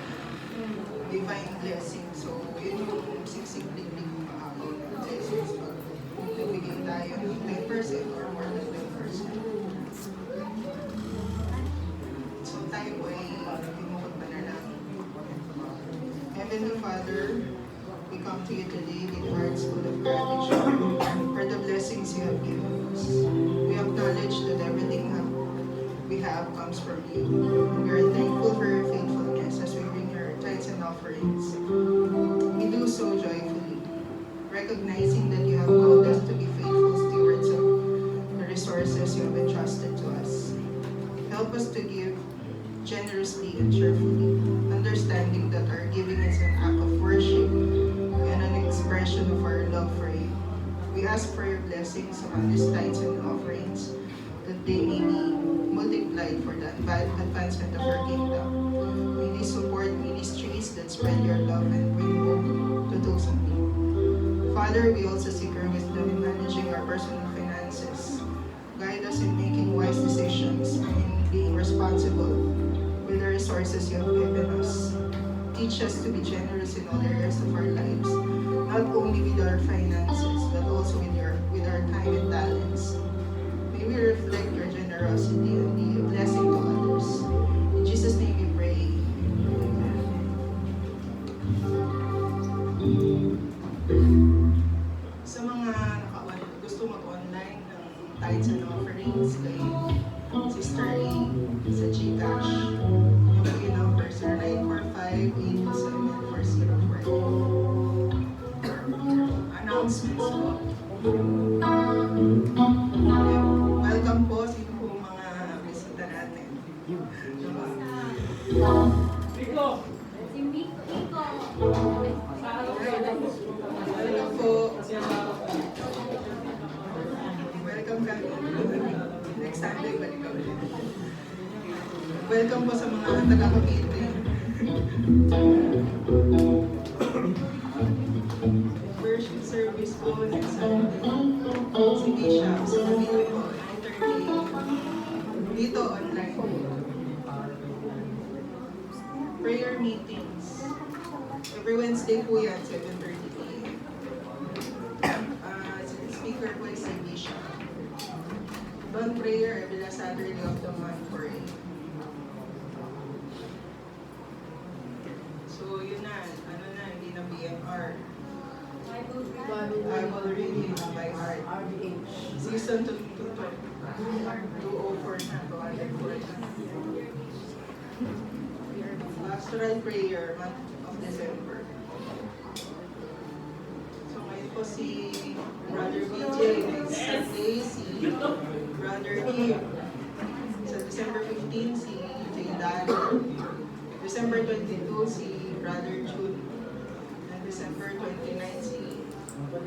divine blessing. So, yun yung simpleng maahaw ng blessings. Pag nagbigay tayo ng 10% or more than 10%. So, tayo po ay tinukod pa na namin. Heavenly Father, we come to you today with hearts full of gratitude for the blessings you have given us. We acknowledge that everything we have comes from you. We are thankful for your faithfulness as we bring your tithes and offerings. We do so joyfully, recognizing that you have called us to be faithful stewards of the resources you have entrusted to us. Help us to give generously and cheerfully, understanding that our giving is an act of worship and an expression of our love for you. We ask for your blessings on these tithes and offerings, that they may be multiplied for the advancement of your kingdom. May they support ministry Father, we also seek your wisdom in managing our personal finances. Guide us in making wise decisions and in being responsible with the resources you have given us. Teach us to be generous in all areas of our lives, not only with our finances, but also with our time and talents. May we reflect your generosity and be a blessing to others. In Jesus' name we pray. Sa mga gusto mag-online ng tithes and offerings kay Sister A sa GCash, yung po yung number 0945-827-4040. Announcements po. Welcome po sa po mga bisita natin. Rico! Welcome po. Welcome kami. Next Sunday, balik kami. Welcome po sa mga taga-Cavite. Worship service po next Sunday. Si Bishop sa Cavite po, 9:30. Dito online. Prayer meetings. Every Wednesday po yan, 7:30 p.m. Speaker po is si Bishop. Dawn prayer every last Saturday of the month for it. So yun na, hindi na BMR. Bible reading by heart. Season 204 na, 204 na. Pastoral prayer, month of December. So ngayon po si Brother BJ, next Sunday si Brother Kim. Sa December 15 si Jaydan. December 22 si Brother Jude. And December 29 si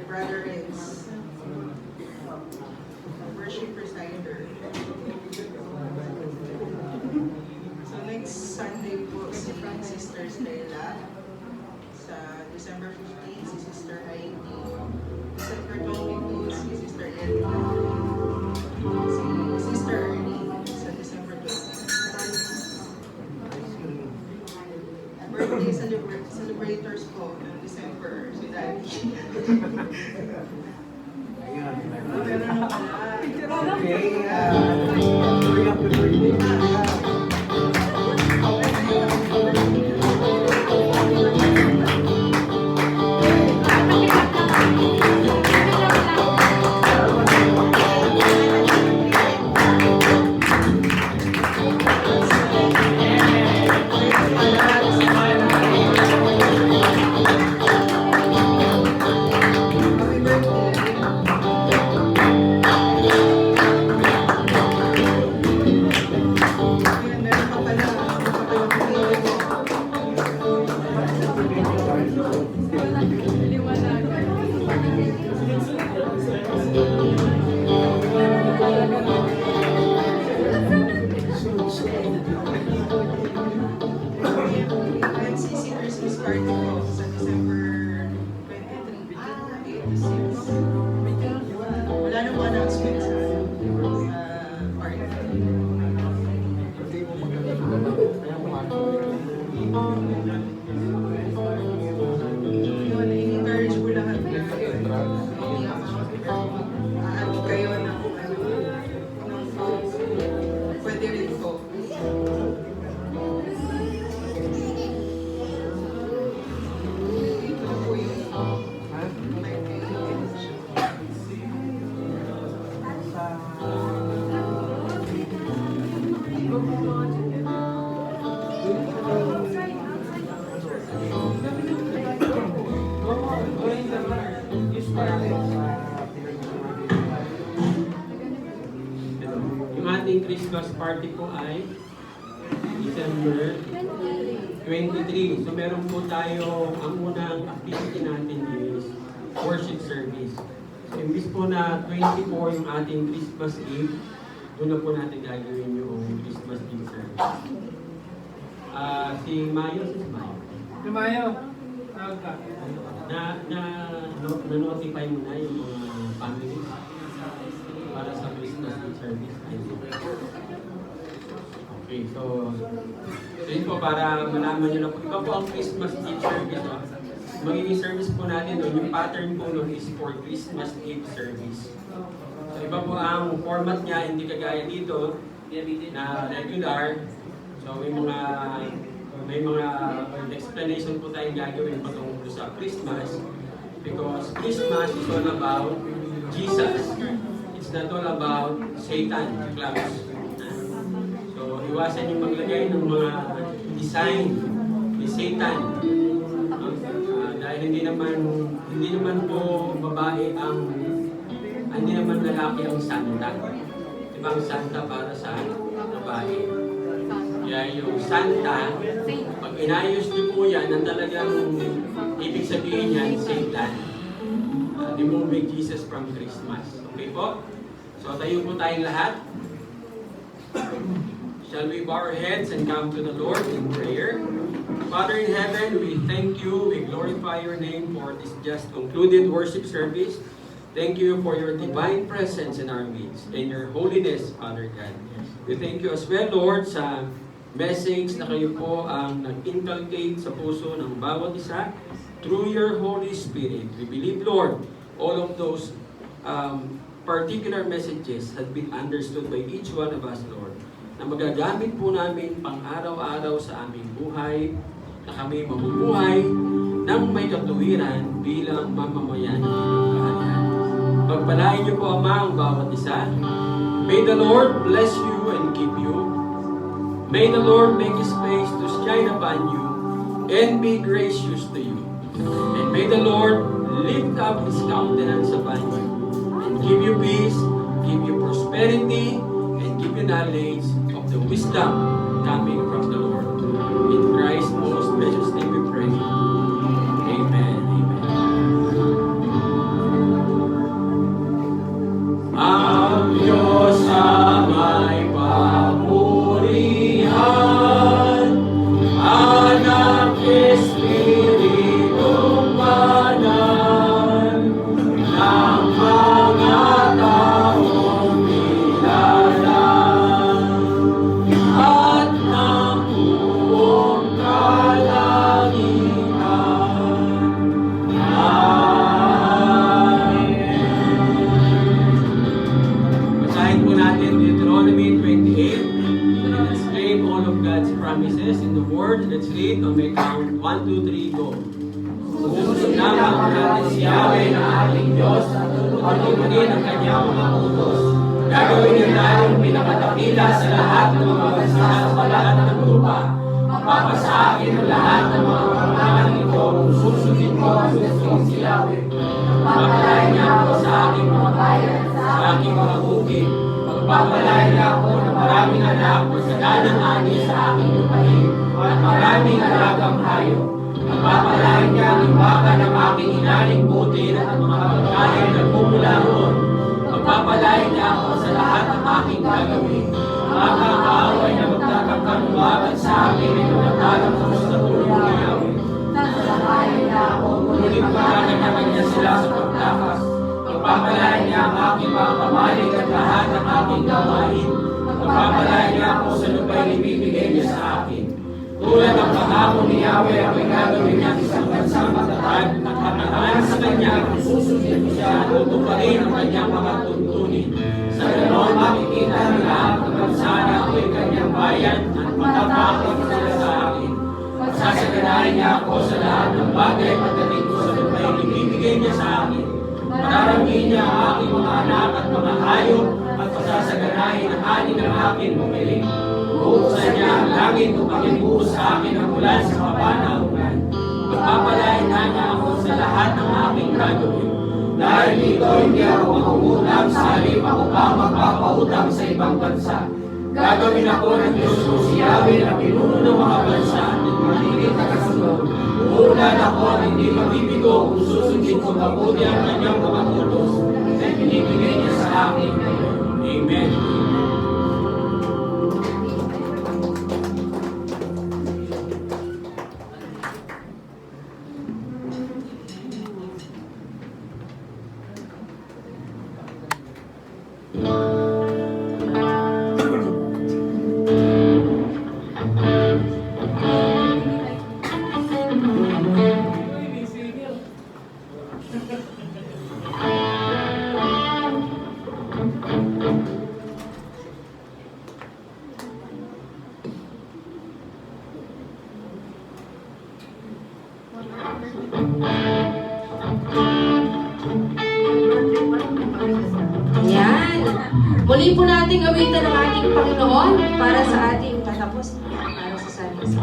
Brother Renz. Worship presider. So next Sunday po si Sister Stella. Sa December 15 si Sister Heidi. December 22 si Sister Edna. Si Sister Ernie sa December 20. Birthday celebrators po ng December si Daddy. Meron na pala. Okay, hurry up with birthday. Happy birthday. Ayan, meron pa pala. Meron pa pala NCC Christmas party po sa December 23, 8 to 6. Wala nang announcement sa party. Yun, i-encourage ko lahat na add kayo ng phone. Pwede rin po. Ito po yung my page. Yung ating Christmas party po ay December 23. So meron po tayo, ang unang activity natin is worship service. So imbis po na 24 yung ating Christmas Eve, doon na po natin gagawin yung Christmas Eve service. Si Mayo, Lumayo. Tawag ka. Na-notify mo na yung mga families para sa Christmas Eve service? Ay, hindi. Okay, so yun po para malaman nyo na po. Iba po ang Christmas Eve service. No? Magiging service po natin doon, yung pattern po nun is for Christmas Eve service. So iba po ang format niya, hindi kagaya dito na regular. So may mga explanation po tayong gagawin patungkol sa Christmas because Christmas is all about Jesus. It's not all about Satan, Claus. So iwasan yung maglagay ng mga design ni Satan. Dahil hindi naman po babae hindi naman lalaki ang Santa. Diba ang Santa para sa babae? Kaya yung Santa, pag inayos niyo po yan, ang talagang ibig sabihin yan, Satan. Removing Jesus from Christmas. Okay po? So tayo po tayong lahat. Shall we bow our heads and come to the Lord in prayer? Father in heaven, we thank you, we glorify your name for this just concluded worship service. Thank you for your divine presence in our midst and your holiness, Father God. We thank you as well, Lord, sa message na kayo po ang nag-inculcate sa puso ng bawat isa through your Holy Spirit. We believe, Lord, all of those particular messages have been understood by each one of us, Lord, na magagamit po namin pang-araw-araw sa aming buhay, na kami mabubuhay ng may katuwiran bilang mamamayan ng inyong kaharian. Pagpalain niyo po, Ama, ang bawat isa. May the Lord bless you and keep you. May the Lord make His face to shine upon you and be gracious to you. And may the Lord lift up His countenance upon you and give you peace, give you prosperity, and give you knowledge of the wisdom coming from the Lord. In Christ's most precious name we pray. Amen. Amen. Ang Diyos ang may papurihan, Anak, Espiritong Banal, ng mga taong nilalang, at ng buong kalangitan. Basahin po natin Deuteronomy 28. Let's claim all of God's promises in the Word. Let's read on my count. 1, 2, 3, go. Susunod natin si Yahweh na ating Diyos at tutunin ang kanyang mga utos. Gagawin niya tayong pinakatakila sa lahat ng mga bansa sa lahat ng lupa. Mapapasa akin ang lahat ng mga pangalan nito kung susundin ko ang gustong si Yahweh. Pagpapalain niya ako sa aking mga bayan, sa aking mga bukid. Pagpapalain niya ako ng maraming anak o sa ganang ani sa aking lupain at maraming alagang hayop. Pagpapalain niya ang imbaka ng aking inaling butil at mga pagkain na pumula roon. Pagpapalain niya ako sa lahat ng aking gagawin. Ang mga kaaway na magtatangkaluwagan sa akin ay lumatalang sa tulong ni Yahweh. Sasalahayin niya ako, ngunit magkakanya sila sa pagtakas. Pagpapalain niya ang aking mga kamalig at lahat ng aking gawain. Pagpapalain niya ako sa lupa'y ibibigay niya sa akin. Tulad ang pangako ni Yahweh, ako'y gagawin niya isang bansang matatag at hatagaan sa kanya kung susundin mo siya at tutuparin ang kanyang mga tuntunin. Sa ganoon makikita ng lahat ng bansa na ako'y kanyang bayan at matapakot sila sa akin. Sasaganahin niya ako sa lahat ng bagay pagdating ko sa lupa'y ibibigay niya sa akin. Mararamihin niya ang aking mga anak at mga hayop at pasasaganahin ang ani ng aking bumiling. Buksan niya ang langit upang ibuhos sa akin ang ulan sa kapanaunan. Pagpapalain na niya ako sa lahat ng aking gagawin. Dahil dito hindi ako mangungutang sa halip ako pa magpapautang sa ibang bansa. Gagawin ako ng Diyos ko si Yahweh na pinuno ng mga bansa at hindi tagasunod. Uulan ako at hindi mabibigo kung susundin ko mabuti ang kanyang mga utos na binibigay niya sa akin ngayon. Amen. Ayan. Muli po nating awitan ng ating Panginoon para sa ating patapos, para sa Sunday service.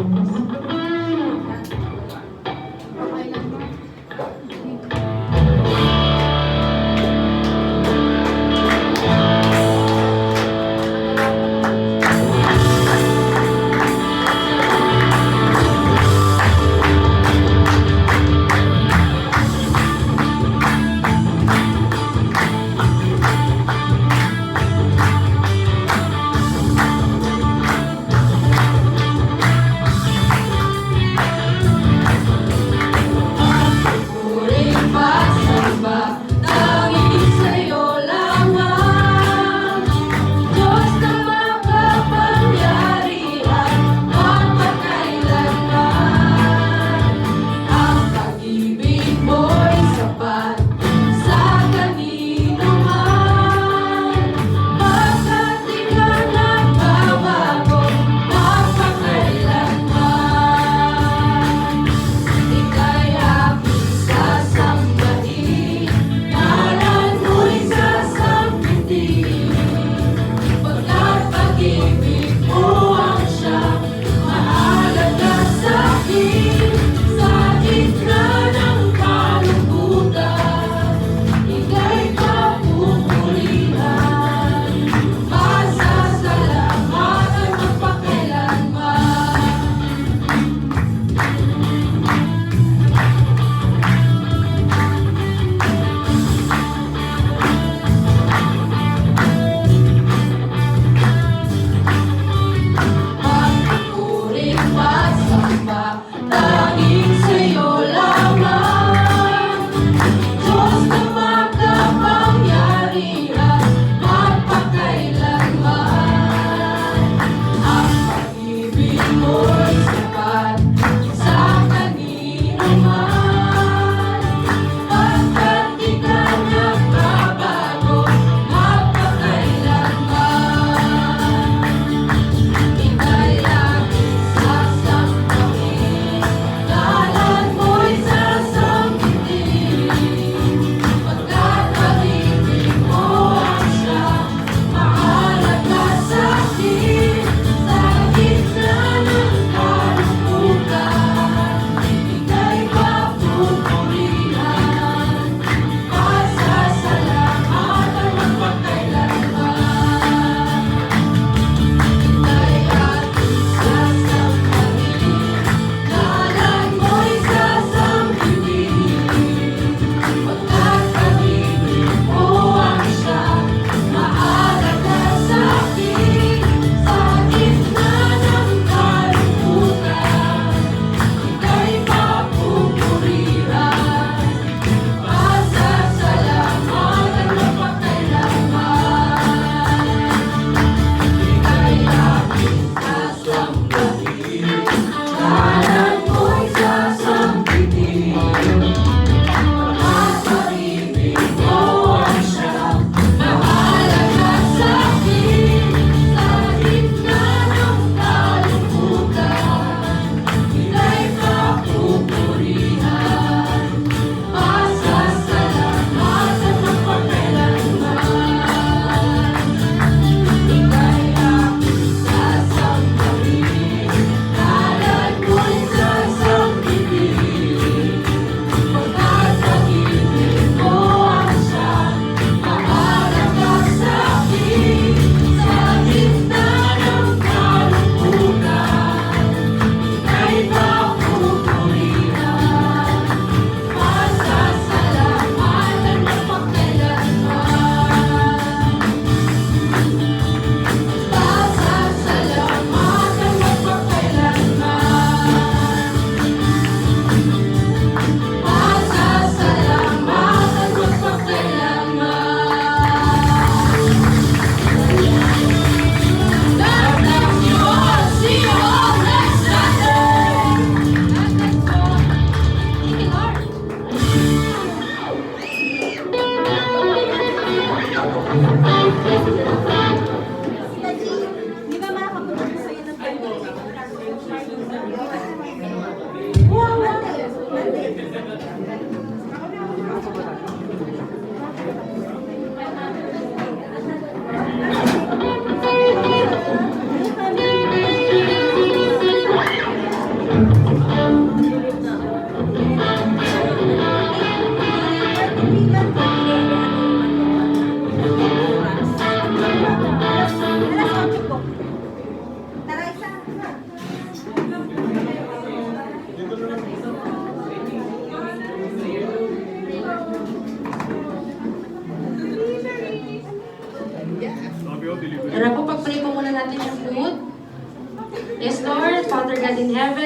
Sa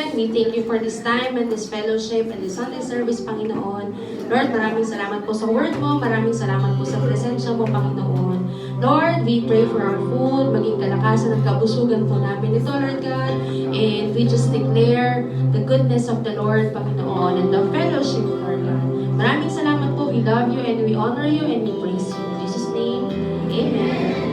again, we thank you for this time and this fellowship and this Sunday service, Panginoon. Lord, maraming salamat po sa word mo, maraming salamat po sa presensya mo, Panginoon. Lord, we pray for our food, maging kalakasan at kabusugan po namin ito, Lord God. And we just declare the goodness of the Lord, Panginoon, and the fellowship, Lord God. Maraming salamat po. We love you and we honor you and we praise you. In Jesus' name, amen.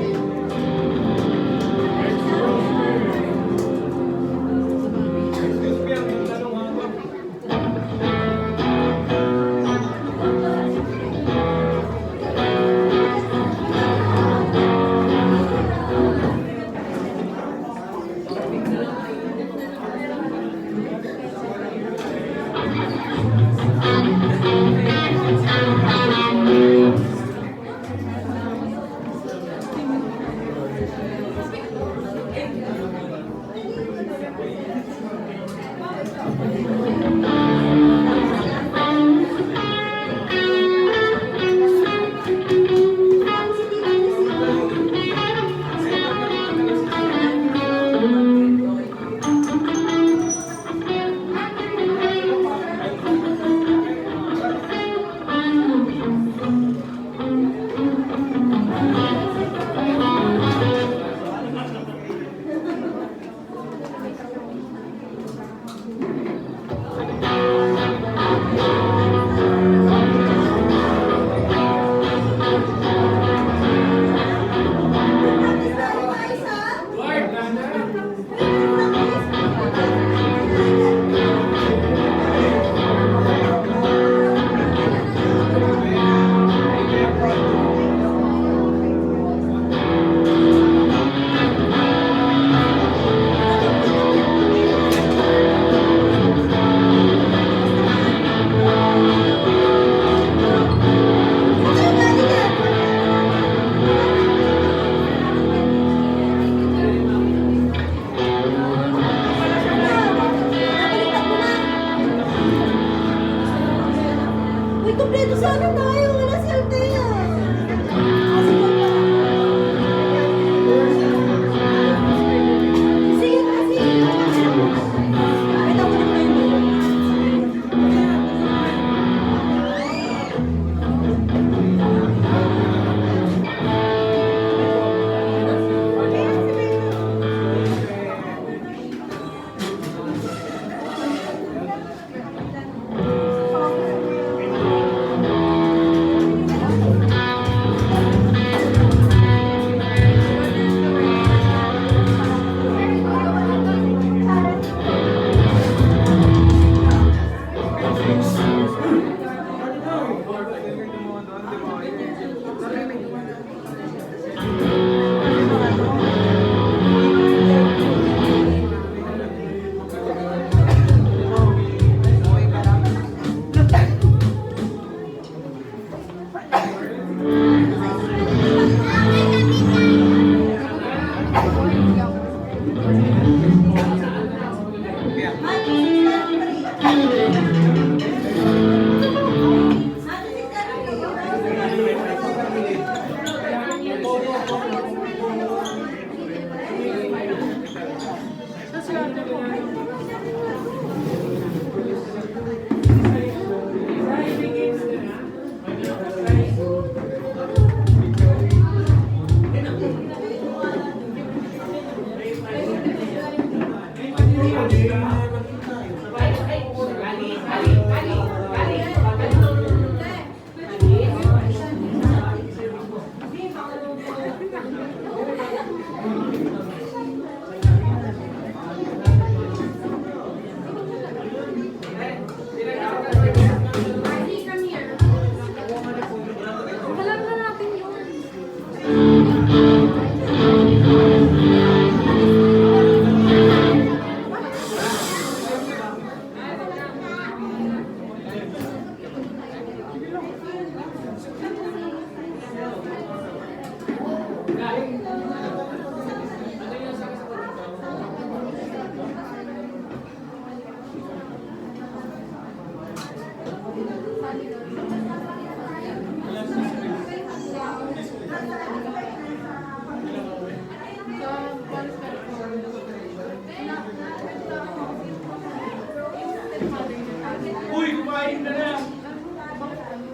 Uy, kumain na na!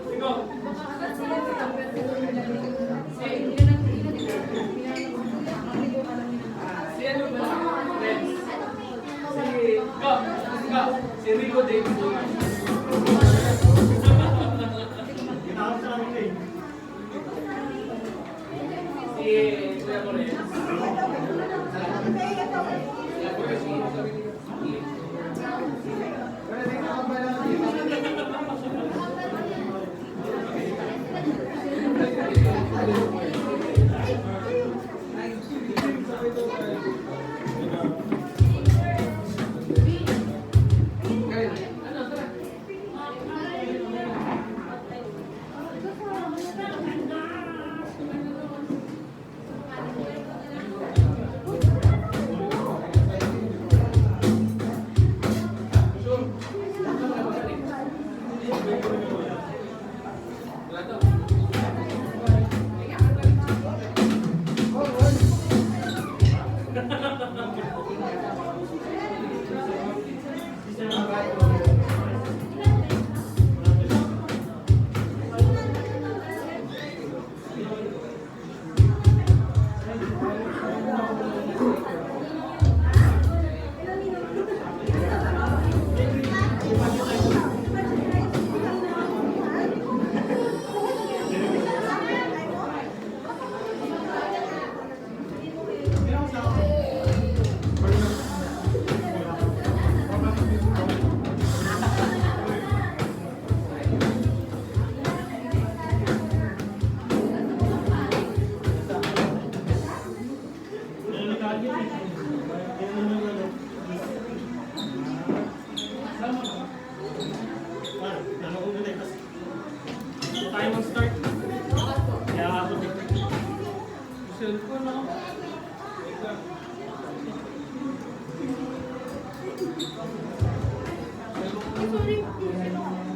Ikaw. Si ano ba? Friends. Si Rico Davidson. Si Kuya Morel. Tayo mag-start. Kaya ako dito. Cellphone ako. Sorry.